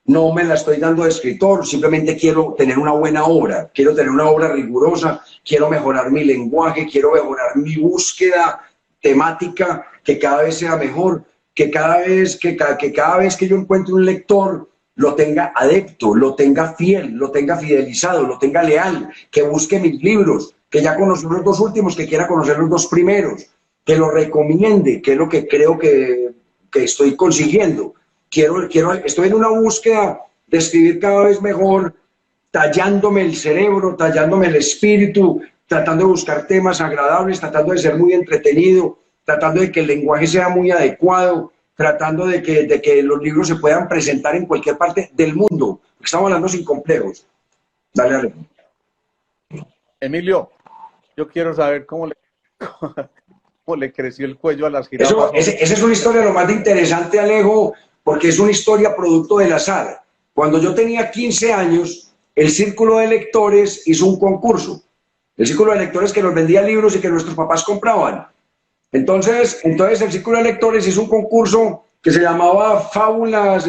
No me la estoy dando de escritor, simplemente quiero tener una buena obra, quiero tener una obra rigurosa, quiero mejorar mi lenguaje, quiero mejorar mi búsqueda temática, que cada vez sea mejor, que cada vez que yo encuentre un lector, lo tenga adepto, lo tenga fiel, lo tenga fidelizado, lo tenga leal, que busque mis libros, que ya conoció los dos últimos, que quiera conocer los dos primeros, que lo recomiende, que es lo que creo que estoy consiguiendo. Estoy en una búsqueda de escribir cada vez mejor, tallándome el cerebro, tallándome el espíritu, tratando de buscar temas agradables, tratando de ser muy entretenido, tratando de que el lenguaje sea muy adecuado, tratando de que los libros se puedan presentar en cualquier parte del mundo. Estamos hablando sin complejos. Dale, dale. Emilio, yo quiero saber cómo le creció el cuello a las jirafas. Esa es una historia lo más interesante, Alejo, porque es una historia producto del azar. Cuando yo tenía 15 años, el Círculo de Lectores hizo un concurso. El Círculo de Lectores que nos vendía libros y que nuestros papás compraban. Entonces el Círculo de Lectores hizo un concurso que se llamaba Fábulas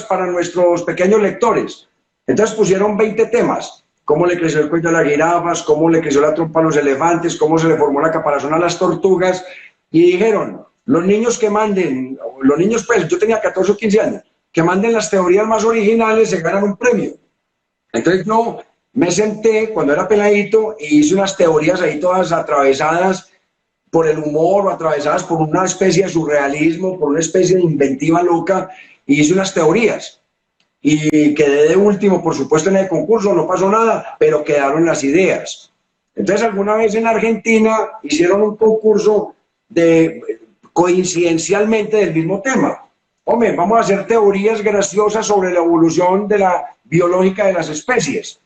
para nuestros pequeños lectores. Entonces pusieron 20 temas. Cómo le creció el cuello a las jirafas, cómo le creció la trompa a los elefantes, cómo se le formó la caparazón a las tortugas. Y dijeron, los niños que manden, los niños pues, yo tenía 14 o 15 años, que manden las teorías más originales se ganan un premio. Entonces yo me senté cuando era peladito y hice unas teorías ahí todas atravesadas por el humor o atravesadas por una especie de surrealismo, por una especie de inventiva loca, y hice unas teorías. Y quedé de último, por supuesto, en el concurso, no pasó nada, pero quedaron las ideas. Entonces, alguna vez en Argentina hicieron un concurso coincidencialmente del mismo tema. Hombre, vamos a hacer teorías graciosas sobre la evolución de la biológica de las especies.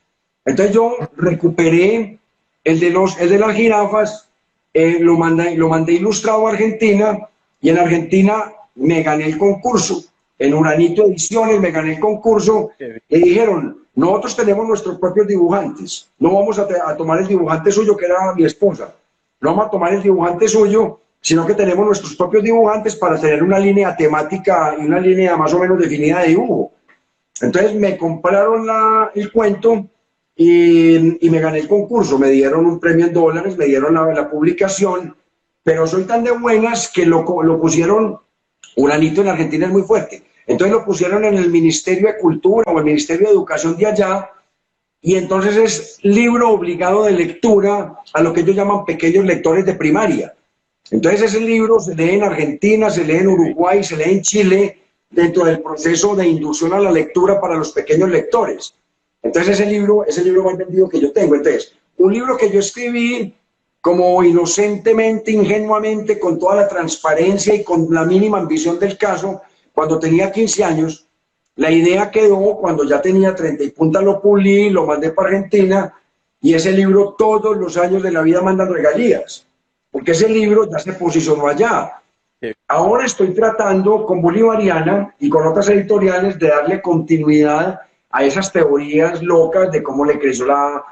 Entonces yo recuperé el de las jirafas, lo mandé ilustrado a Argentina, y en Argentina me gané el concurso. En Uranito Ediciones me gané el concurso y dijeron, nosotros tenemos nuestros propios dibujantes, no vamos a tomar el dibujante suyo, que era mi esposa, no vamos a tomar el dibujante suyo, sino que tenemos nuestros propios dibujantes para tener una línea temática y una línea más o menos definida de dibujo. Entonces me compraron el cuento y me gané el concurso, me dieron un premio en dólares, me dieron la publicación, pero soy tan de buenas que lo pusieron. Uranito en Argentina es muy fuerte. Entonces lo pusieron en el Ministerio de Cultura o el Ministerio de Educación de allá, y entonces es libro obligado de lectura a lo que ellos llaman pequeños lectores de primaria. Entonces ese libro se lee en Argentina, se lee en Uruguay, se lee en Chile, dentro del proceso de inducción a la lectura para los pequeños lectores. Entonces ese libro más vendido que yo tengo. Entonces, un libro que yo escribí como inocentemente, ingenuamente, con toda la transparencia y con la mínima ambición del caso, cuando tenía 15 años, la idea quedó, cuando ya tenía 30 y punta lo pulí, lo mandé para Argentina, y ese libro todos los años de la vida mandan regalías, porque ese libro ya se posicionó allá. Ahora estoy tratando con Bolivariana y con otras editoriales de darle continuidad a esas teorías locas de cómo le creció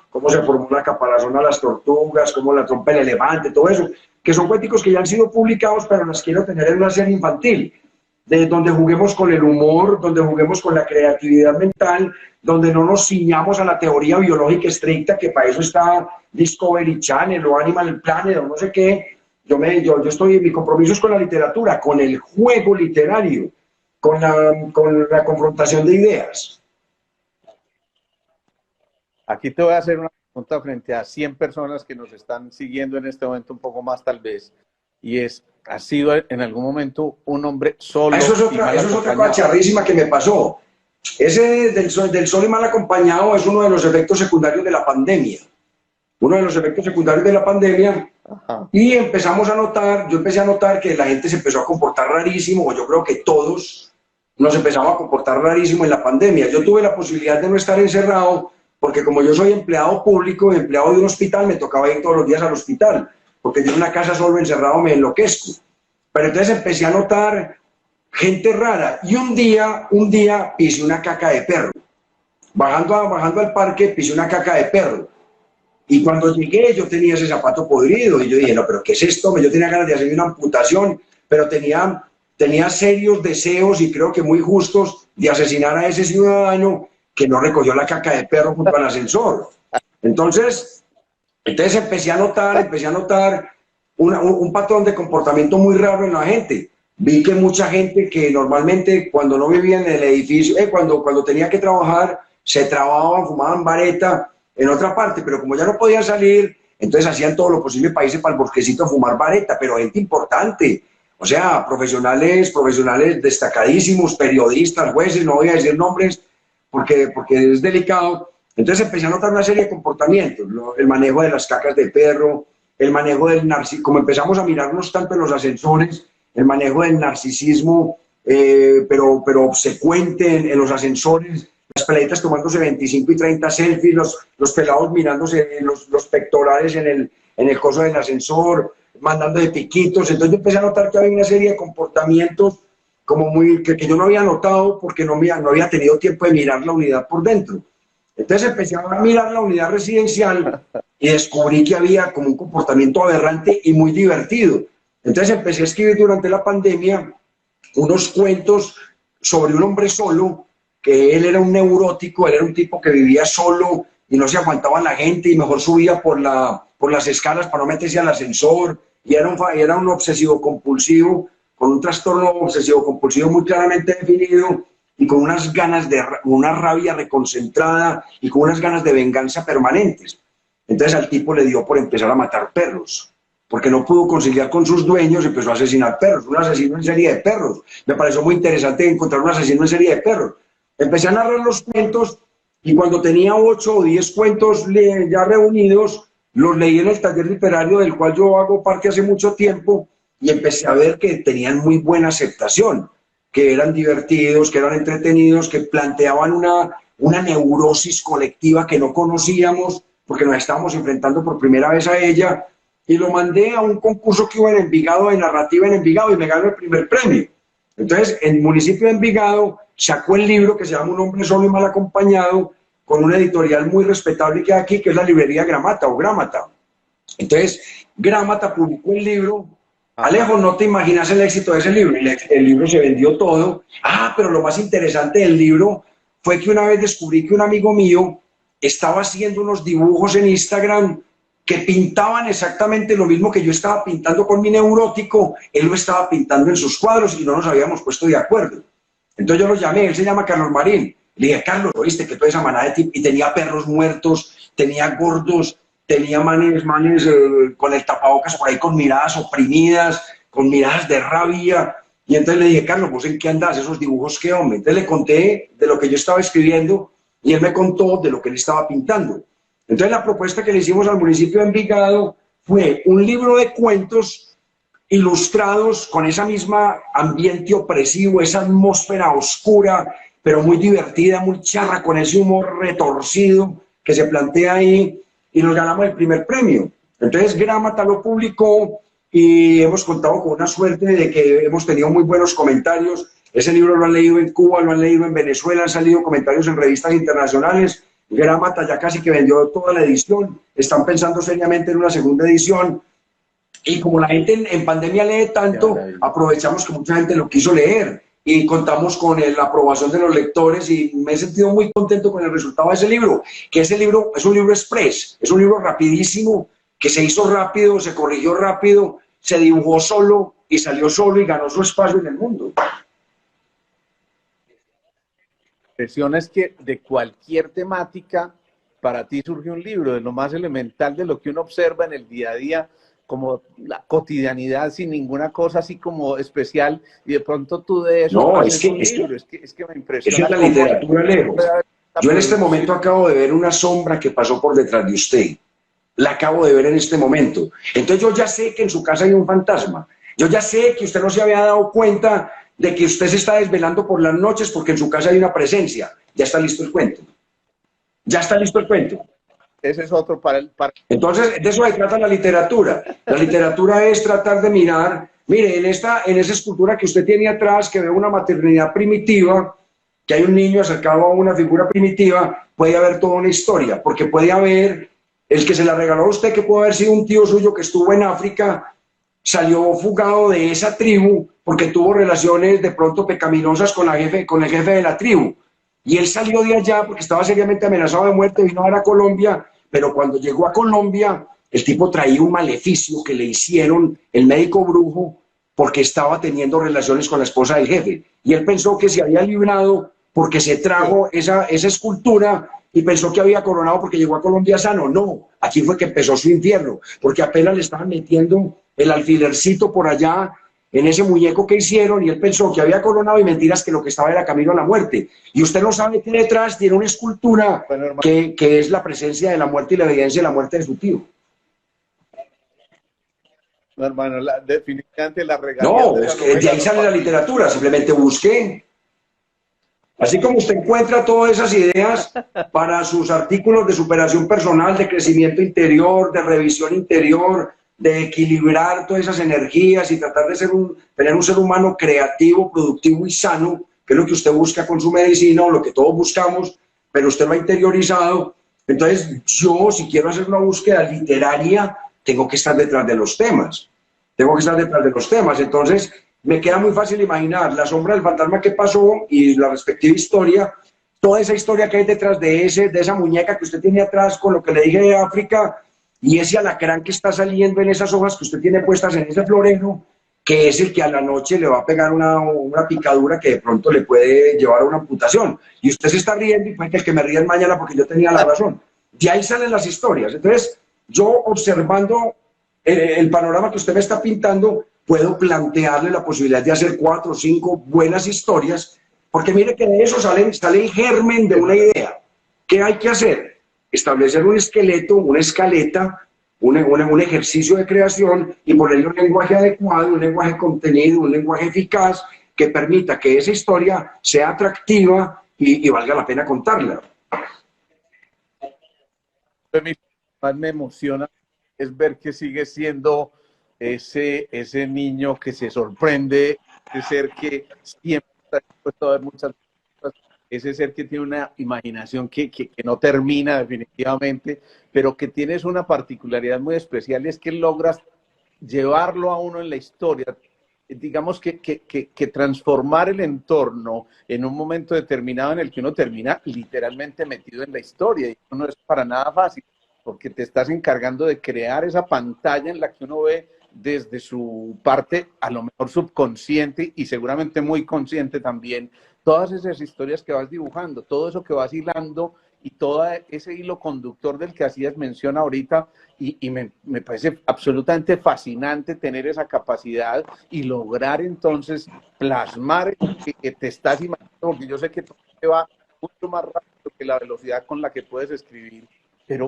cómo se formó la caparazón a las tortugas, cómo la trompa el elefante, todo eso, que son cuenticos que ya han sido publicados, pero las quiero tener en una serie infantil, donde juguemos con el humor, donde juguemos con la creatividad mental, donde no nos ciñamos a la teoría biológica estricta, que para eso está Discovery Channel o Animal Planet o no sé qué. Mi compromiso es con la literatura, con el juego literario, con la confrontación de ideas. Aquí te voy a hacer una pregunta frente a 100 personas que nos están siguiendo en este momento, un poco más tal vez, y ¿has sido en algún momento un hombre solo? Eso es otra cosa charrísima que me pasó. Ese del sol y mal acompañado es uno de los efectos secundarios de la pandemia. Uno de los efectos secundarios de la pandemia. Ajá. Y yo empecé a notar que la gente se empezó a comportar rarísimo, o yo creo que todos, nos empezamos a comportar rarísimo en la pandemia. Yo tuve la posibilidad de no estar encerrado, porque como yo soy empleado público, empleado de un hospital, me tocaba ir todos los días al hospital, porque yo en una casa solo encerrado me enloquezco. Pero entonces empecé a notar gente rara, y un día pisé una caca de perro. Bajando al parque pisé una caca de perro. Y cuando llegué yo tenía ese zapato podrido, y yo dije, no, pero ¿qué es esto? Yo tenía ganas de hacerme una amputación, pero tenía serios deseos, y creo que muy justos, de asesinar a ese ciudadano que no recogió la caca de perro junto al ascensor. Entonces empecé a notar un patrón de comportamiento muy raro en la gente. Vi que mucha gente que normalmente cuando no vivía en el edificio, cuando tenía que trabajar, se trababan, fumaban vareta en otra parte, pero como ya no podían salir, entonces hacían todo lo posible para irse para el bosquecito a fumar vareta, pero gente importante, o sea, profesionales destacadísimos, periodistas, jueces, no voy a decir nombres porque es delicado. Entonces empecé a notar una serie de comportamientos, ¿no? El manejo de las cacas de perro, el manejo del narcisismo, como empezamos a mirarnos tanto en los ascensores, el manejo del narcisismo, pero obsecuente en los ascensores, las peladitas tomándose 25 y 30 selfies, los pelados mirándose los pectorales en el coso del ascensor, mandando de piquitos. Entonces yo empecé a notar que había una serie de comportamientos como que yo no había notado porque no había tenido tiempo de mirar la unidad por dentro. Entonces empecé a mirar la unidad residencial y descubrí que había como un comportamiento aberrante y muy divertido. Entonces empecé a escribir durante la pandemia unos cuentos sobre un hombre solo, que él era un neurótico, él era un tipo que vivía solo y no se aguantaba la gente y mejor subía por las escalas para no meterse al ascensor, y era un obsesivo compulsivo, con un trastorno obsesivo compulsivo muy claramente definido y con unas ganas una rabia reconcentrada y con unas ganas de venganza permanentes. Entonces al tipo le dio por empezar a matar perros, porque no pudo conciliar con sus dueños, empezó a asesinar perros, un asesino en serie de perros. Me pareció muy interesante encontrar un asesino en serie de perros. Empecé a narrar los cuentos y cuando tenía 8 o 10 cuentos ya reunidos, los leí en el taller literario del cual yo hago parte hace mucho tiempo y empecé a ver que tenían muy buena aceptación, que eran divertidos, que eran entretenidos, que planteaban una neurosis colectiva que no conocíamos porque nos estábamos enfrentando por primera vez a ella, y lo mandé a un concurso que hubo en Envigado, de narrativa en Envigado, y me ganó el primer premio. Entonces, en el municipio de Envigado sacó el libro que se llama Un hombre solo y mal acompañado, con una editorial muy respetable que hay aquí, que es la librería Gramata o Gramata. Entonces, Gramata publicó el libro. Alejo, no te imaginas el éxito de ese libro. El libro se vendió todo. Pero lo más interesante del libro fue que una vez descubrí que un amigo mío estaba haciendo unos dibujos en Instagram que pintaban exactamente lo mismo que yo estaba pintando con mi neurótico. Él lo estaba pintando en sus cuadros y no nos habíamos puesto de acuerdo. Entonces yo lo llamé, él se llama Carlos Marín. Le dije, Carlos, ¿oíste que toda esa manada de tipos? Y tenía perros muertos, tenía gordos, tenía manes con el tapabocas por ahí con miradas oprimidas, con miradas de rabia. Y entonces le dije, Carlos, ¿vos en qué andás? ¿Esos dibujos qué, hombre? Entonces le conté de lo que yo estaba escribiendo y él me contó de lo que él estaba pintando. Entonces la propuesta que le hicimos al municipio de Envigado fue un libro de cuentos ilustrados con esa misma ambiente opresivo, esa atmósfera oscura, pero muy divertida, muy charra, con ese humor retorcido que se plantea ahí, y nos ganamos el primer premio. Entonces Gramata lo publicó y hemos contado con una suerte de que hemos tenido muy buenos comentarios. Ese libro lo han leído en Cuba, lo han leído en Venezuela, han salido comentarios en revistas internacionales. Gramata ya casi que vendió toda la edición, están pensando seriamente en una segunda edición, y como la gente en pandemia lee tanto, aprovechamos que mucha gente lo quiso leer y contamos con la aprobación de los lectores, y me he sentido muy contento con el resultado de ese libro, que ese libro es un libro express, es un libro rapidísimo, que se hizo rápido, se corrigió rápido, se dibujó solo y salió solo y ganó su espacio en el mundo. La impresión es que de cualquier temática para ti surge un libro, de lo más elemental, de lo que uno observa en el día a día, como la cotidianidad, sin ninguna cosa así como especial, y de pronto tú de eso haces un libro. Es que me impresiona. Es la literatura, Alejo. Yo en este momento acabo de ver una sombra que pasó por detrás de usted. La acabo de ver en este momento. Entonces yo ya sé que en su casa hay un fantasma. Yo ya sé que usted no se había dado cuenta de que usted se está desvelando por las noches porque en su casa hay una presencia. Ya está listo el cuento. Ya está listo el cuento. Ese es otro para el... Entonces, de eso se trata la literatura. La literatura es tratar de mirar, mire, en esa escultura que usted tiene atrás, que ve una maternidad primitiva, que hay un niño acercado a una figura primitiva, puede haber toda una historia, porque puede haber el que se la regaló a usted, que puede haber sido un tío suyo que estuvo en África, salió fugado de esa tribu porque tuvo relaciones de pronto pecaminosas con el jefe de la tribu. Y él salió de allá porque estaba seriamente amenazado de muerte, vino a ver a Colombia, pero cuando llegó a Colombia, el tipo traía un maleficio que le hicieron el médico brujo porque estaba teniendo relaciones con la esposa del jefe. Y él pensó que se había librado porque se trajo esa escultura y pensó que había coronado porque llegó a Colombia sano. No, aquí fue que empezó su infierno, porque apenas le estaban metiendo el alfilercito por allá en ese muñeco que hicieron y él pensó que había coronado y mentiras que lo que estaba era camino a la muerte. Y usted no sabe que detrás tiene una escultura que es la presencia de la muerte y la evidencia de la muerte de su tío. No, hermano, definitivamente la regalía. No, es que de ahí sale la literatura, simplemente busque. Así como usted encuentra todas esas ideas para sus artículos de superación personal, de crecimiento interior, de revisión interior, de equilibrar todas esas energías y tratar de tener un ser humano creativo, productivo y sano, que es lo que usted busca con su medicina o lo que todos buscamos, pero usted lo ha interiorizado. Entonces, yo, si quiero hacer una búsqueda literaria, tengo que estar detrás de los temas. Tengo que estar detrás de los temas. Entonces, me queda muy fácil imaginar la sombra del fantasma que pasó y la respectiva historia, toda esa historia que hay detrás de esa muñeca que usted tiene atrás con lo que le dije de África y ese alacrán que está saliendo en esas hojas que usted tiene puestas en ese florero, que es el que a la noche le va a pegar una picadura que de pronto le puede llevar a una amputación. Y usted se está riendo y puede que el que me ríe mañana porque yo tenía la razón. De ahí salen las historias. Entonces, yo observando el panorama que usted me está pintando, puedo plantearle la posibilidad de hacer 4 o 5 buenas historias, porque mire que de eso sale el germen de una idea. ¿Qué hay que hacer? Establecer un esqueleto, una escaleta, un ejercicio de creación y ponerle un lenguaje adecuado, un lenguaje contenido, un lenguaje eficaz que permita que esa historia sea atractiva y valga la pena contarla. Más me emociona es ver que sigue siendo ese niño que se sorprende, ese ser que siempre está dispuesto a ver muchas cosas, ese ser que tiene una imaginación que no termina definitivamente, pero que tienes una particularidad muy especial, es que logras llevarlo a uno en la historia, digamos que transformar el entorno en un momento determinado en el que uno termina literalmente metido en la historia, y eso no es para nada fácil, porque te estás encargando de crear esa pantalla en la que uno ve desde su parte, a lo mejor subconsciente y seguramente muy consciente también, todas esas historias que vas dibujando, todo eso que vas hilando y todo ese hilo conductor del que hacías mención ahorita, y me parece absolutamente fascinante tener esa capacidad y lograr entonces plasmar que te estás imaginando, porque yo sé que todo te va mucho más rápido que la velocidad con la que puedes escribir.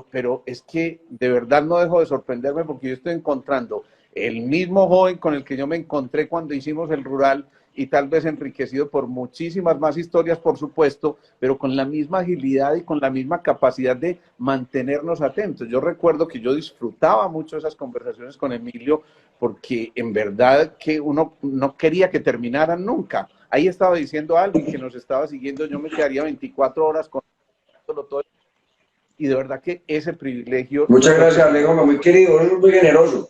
Pero es que de verdad no dejo de sorprenderme porque yo estoy encontrando el mismo joven con el que yo me encontré cuando hicimos el rural y tal vez enriquecido por muchísimas más historias, por supuesto, pero con la misma agilidad y con la misma capacidad de mantenernos atentos. Yo recuerdo que yo disfrutaba mucho esas conversaciones con Emilio porque en verdad que uno no quería que terminaran nunca. Ahí estaba diciendo alguien que nos estaba siguiendo, yo me quedaría 24 horas con todo. Y de verdad que ese privilegio... Muchas gracias, Alejo, muy querido, es muy generoso.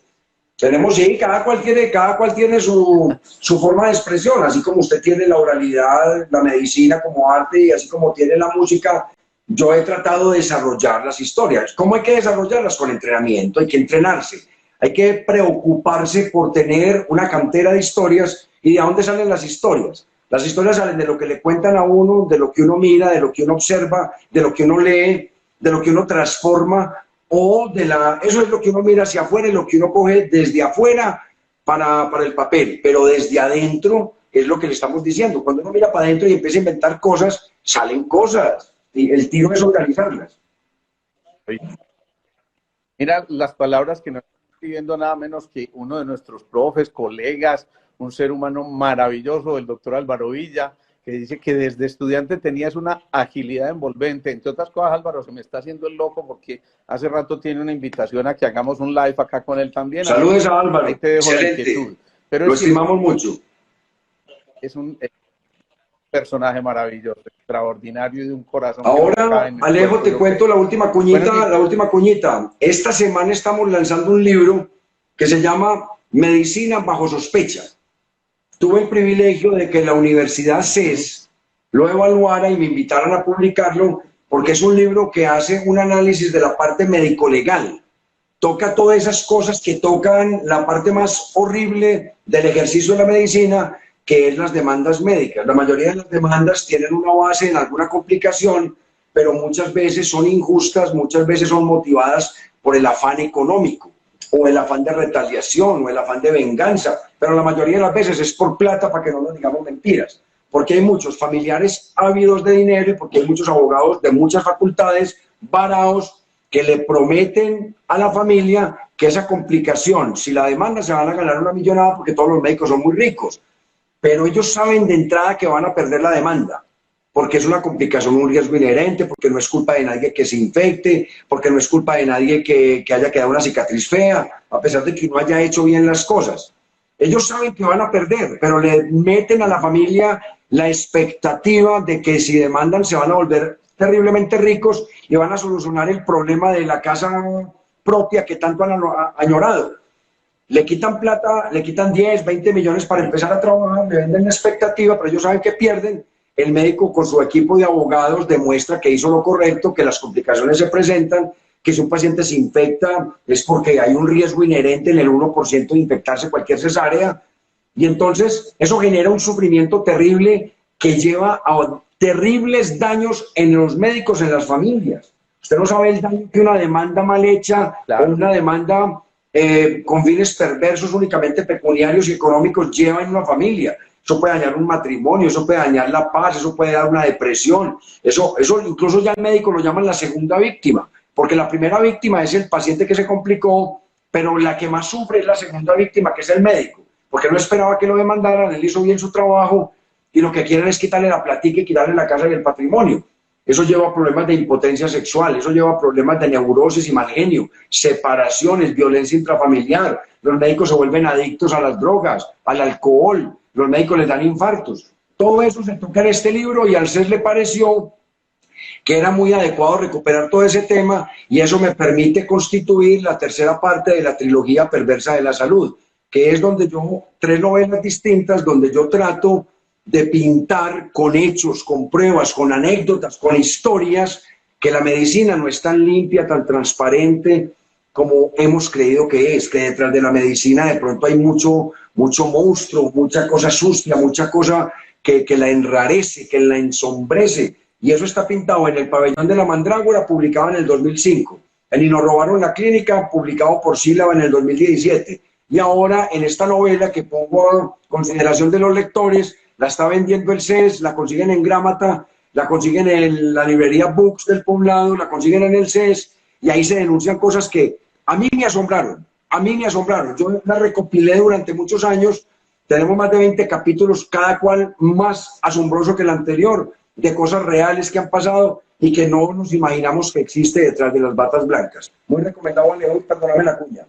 Tenemos, sí, cada cual tiene su forma de expresión, así como usted tiene la oralidad, la medicina como arte y así como tiene la música, yo he tratado de desarrollar las historias. ¿Cómo hay que desarrollarlas? Con entrenamiento, hay que entrenarse, hay que preocuparse por tener una cantera de historias. ¿Y de dónde salen las historias? Las historias salen de lo que le cuentan a uno, de lo que uno mira, de lo que uno observa, de lo que uno lee, de lo que uno transforma, o eso es lo que uno mira hacia afuera y lo que uno coge desde afuera para el papel, pero desde adentro es lo que le estamos diciendo. Cuando uno mira para adentro y empieza a inventar cosas, salen cosas, y el tiro es organizarlas. Mira las palabras que nos está escribiendo nada menos que uno de nuestros profes, colegas, un ser humano maravilloso, el doctor Álvaro Villa, que dice que desde estudiante tenías una agilidad envolvente. Entre otras cosas, Álvaro, se me está haciendo el loco porque hace rato tiene una invitación a que hagamos un live acá con él también. Saludos a Álvaro, ahí te dejo excelente. la inquietud. Pero lo estimamos mucho. Es un personaje maravilloso, extraordinario y de un corazón. Ahora, Alejo, te cuento la última cuñita, Esta semana estamos lanzando un libro que se llama Medicina bajo sospecha. Tuve el privilegio de que la Universidad CES lo evaluara y me invitaran a publicarlo, porque es un libro que hace un análisis de la parte médico-legal. Toca todas esas cosas que tocan la parte más horrible del ejercicio de la medicina, que es las demandas médicas. La mayoría de las demandas tienen una base en alguna complicación, pero muchas veces son injustas, muchas veces son motivadas por el afán económico, o el afán de retaliación, o el afán de venganza, pero la mayoría de las veces es por plata, para que no nos digamos mentiras, porque hay muchos familiares ávidos de dinero y porque hay muchos abogados de muchas facultades varados que le prometen a la familia que esa complicación, si la demanda, se van a ganar una millonada porque todos los médicos son muy ricos, pero ellos saben de entrada que van a perder la demanda, porque es una complicación, un riesgo inherente, porque no es culpa de nadie que se infecte, porque no es culpa de nadie que haya quedado una cicatriz fea, a pesar de que no haya hecho bien las cosas. Ellos saben que van a perder, pero le meten a la familia la expectativa de que si demandan se van a volver terriblemente ricos y van a solucionar el problema de la casa propia que tanto han añorado. Le quitan plata, le quitan 10, 20 millones para empezar a trabajar, le venden la expectativa, pero ellos saben que pierden. El médico con su equipo de abogados demuestra que hizo lo correcto, que las complicaciones se presentan, que si un paciente se infecta es porque hay un riesgo inherente en el 1% de infectarse cualquier cesárea, y entonces eso genera un sufrimiento terrible que lleva a terribles daños en los médicos, en las familias. Usted no sabe el daño que una demanda mal hecha, claro, o una demanda con fines perversos únicamente pecuniarios y económicos lleva en una familia. Eso puede dañar un matrimonio, eso puede dañar la paz, eso puede dar una depresión. Eso incluso ya el médico lo llaman la segunda víctima, porque la primera víctima es el paciente que se complicó, pero la que más sufre es la segunda víctima, que es el médico, porque no esperaba que lo demandaran, él hizo bien su trabajo y lo que quieren es quitarle la platica y quitarle la casa y el patrimonio. Eso lleva a problemas de impotencia sexual, eso lleva a problemas de neurosis y mal genio, separaciones, violencia intrafamiliar. Los médicos se vuelven adictos a las drogas, al alcohol, los médicos les dan infartos. Todo eso se toca en este libro y al CES le pareció que era muy adecuado recuperar todo ese tema y eso me permite constituir la tercera parte de la trilogía Perversa de la Salud, que es donde yo, 3 novelas distintas, donde yo trato de pintar con hechos, con pruebas, con anécdotas, con historias, que la medicina no es tan limpia, tan transparente como hemos creído que es, que detrás de la medicina de pronto hay mucho monstruo, mucha cosa sucia, mucha cosa que la enrarece, que la ensombrece, y eso está pintado en El Pabellón de la Mandrágora, publicado en el 2005, en Y nos robaron la clínica, publicado por Sílaba en el 2017, y ahora en esta novela que pongo a consideración de los lectores, la está vendiendo el CES, la consiguen en Grámata, la consiguen en la librería Books del Poblado, la consiguen en el CES, y ahí se denuncian cosas que a mí me asombraron, yo la recopilé durante muchos años, tenemos más de 20 capítulos, cada cual más asombroso que el anterior, de cosas reales que han pasado y que no nos imaginamos que existe detrás de las batas blancas. Muy recomendado, Alejo, perdóname la cuña.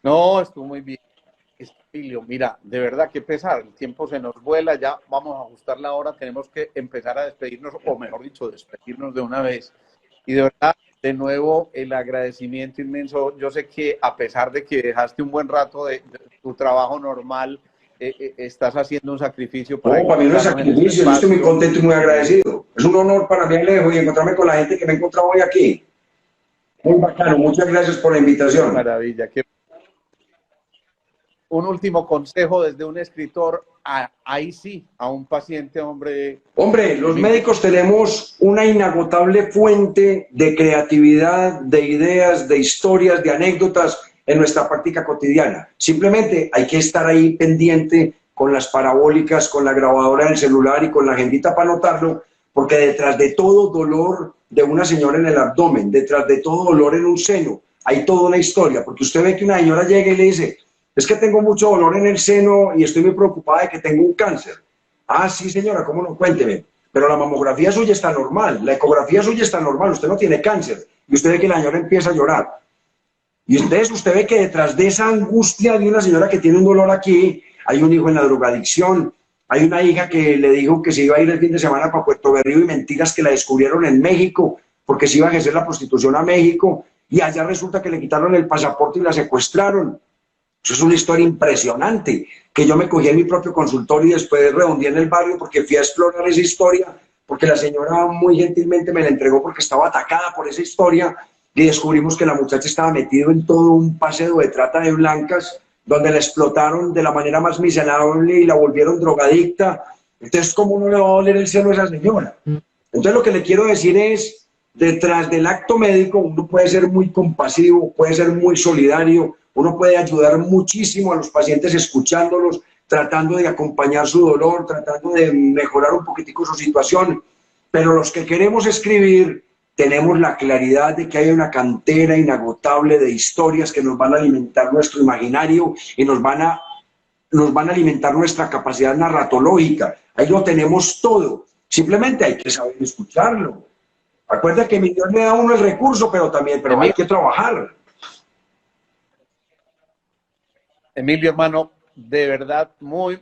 No, estuvo muy bien. Emilio, mira, de verdad que pesar, el tiempo se nos vuela, ya vamos a ajustar la hora, tenemos que empezar a despedirnos, o mejor dicho, despedirnos de una vez. Y de verdad, de nuevo, el agradecimiento inmenso. Yo sé que a pesar de que dejaste un buen rato de tu trabajo normal, estás haciendo un sacrificio. Para mí no es sacrificio, yo estoy muy contento y muy agradecido. Es un honor para mí, Alejo, y encontrarme con la gente que me he encontrado hoy aquí. Muy bacano, muchas gracias por la invitación. Qué maravilla. Un último consejo desde un escritor, ahí sí, a un paciente, hombre. Hombre, los médicos tenemos una inagotable fuente de creatividad, de ideas, de historias, de anécdotas en nuestra práctica cotidiana. Simplemente hay que estar ahí pendiente con las parabólicas, con la grabadora del celular y con la agendita para anotarlo, porque detrás de todo dolor de una señora en el abdomen, detrás de todo dolor en un seno, hay toda una historia, porque usted ve que una señora llega y le dice: Es que tengo mucho dolor en el seno y estoy muy preocupada de que tengo un cáncer. Ah, sí, señora, ¿cómo no? Cuénteme. Pero la mamografía suya está normal, la ecografía suya está normal, usted no tiene cáncer. Y usted ve que la señora empieza a llorar. Y entonces usted ve que detrás de esa angustia de una señora que tiene un dolor aquí, hay un hijo en la drogadicción, hay una hija que le dijo que se iba a ir el fin de semana para Puerto Berrío y mentiras que la descubrieron en México, porque se iba a ejercer la prostitución a México, y allá resulta que le quitaron el pasaporte y la secuestraron. Eso es una historia impresionante, que yo me cogí en mi propio consultorio y después redondeé en el barrio porque fui a explorar esa historia, porque la señora muy gentilmente me la entregó porque estaba atacada por esa historia, y descubrimos que la muchacha estaba metida en todo un paseo de trata de blancas, donde la explotaron de la manera más miserable y la volvieron drogadicta. Entonces, ¿cómo no le va a doler el seno a esa señora? Entonces, lo que le quiero decir es, detrás del acto médico uno puede ser muy compasivo, puede ser muy solidario, uno puede ayudar muchísimo a los pacientes escuchándolos, tratando de acompañar su dolor, tratando de mejorar un poquitico su situación, pero los que queremos escribir tenemos la claridad de que hay una cantera inagotable de historias que nos van a alimentar nuestro imaginario y nos van a alimentar nuestra capacidad narratológica. Ahí lo tenemos todo, simplemente hay que saber escucharlo. Acuérdate que mi Dios le da a uno el recurso, pero hay que trabajar. Emilio, hermano, de verdad, muy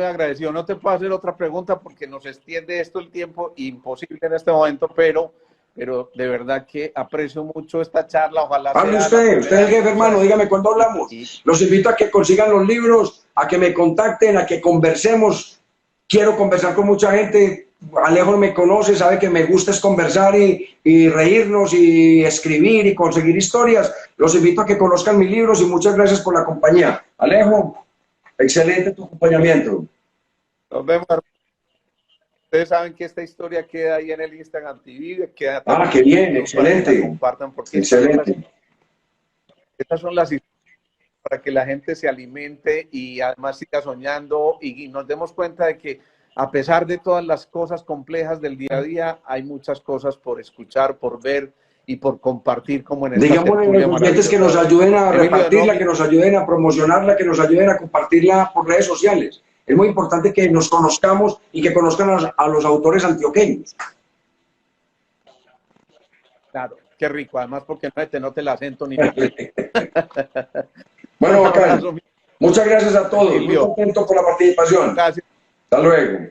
agradecido. No te puedo hacer otra pregunta porque nos extiende esto el tiempo, imposible en este momento, pero de verdad que aprecio mucho esta charla. Ojalá hable usted es el jefe, hermano, dígame cuándo hablamos. Los invito a que consigan los libros, a que me contacten, a que conversemos. Quiero conversar con mucha gente. Alejo me conoce, sabe que me gusta es conversar y reírnos y escribir y conseguir historias. Los invito a que conozcan mis libros y muchas gracias por la compañía. Alejo, excelente tu acompañamiento. Nos vemos. Ustedes saben que esta historia queda ahí en el Instagram TV. Queda qué bien, excelente. Para que la compartan porque excelente. Estas son las historias para que la gente se alimente y además siga soñando y nos demos cuenta de que a pesar de todas las cosas complejas del día a día, hay muchas cosas por escuchar, por ver y por compartir, como en esta Digámosle a los oyentes que nos ayuden a repartirla, que nos ayuden a promocionarla, que nos ayuden a compartirla por redes sociales. Es muy importante que nos conozcamos y que conozcan a los autores antioqueños. Claro, qué rico, además porque no te la acento ni Bueno, bacán. Muchas gracias a todos. Muy contento por la participación. Gracias. Hasta luego.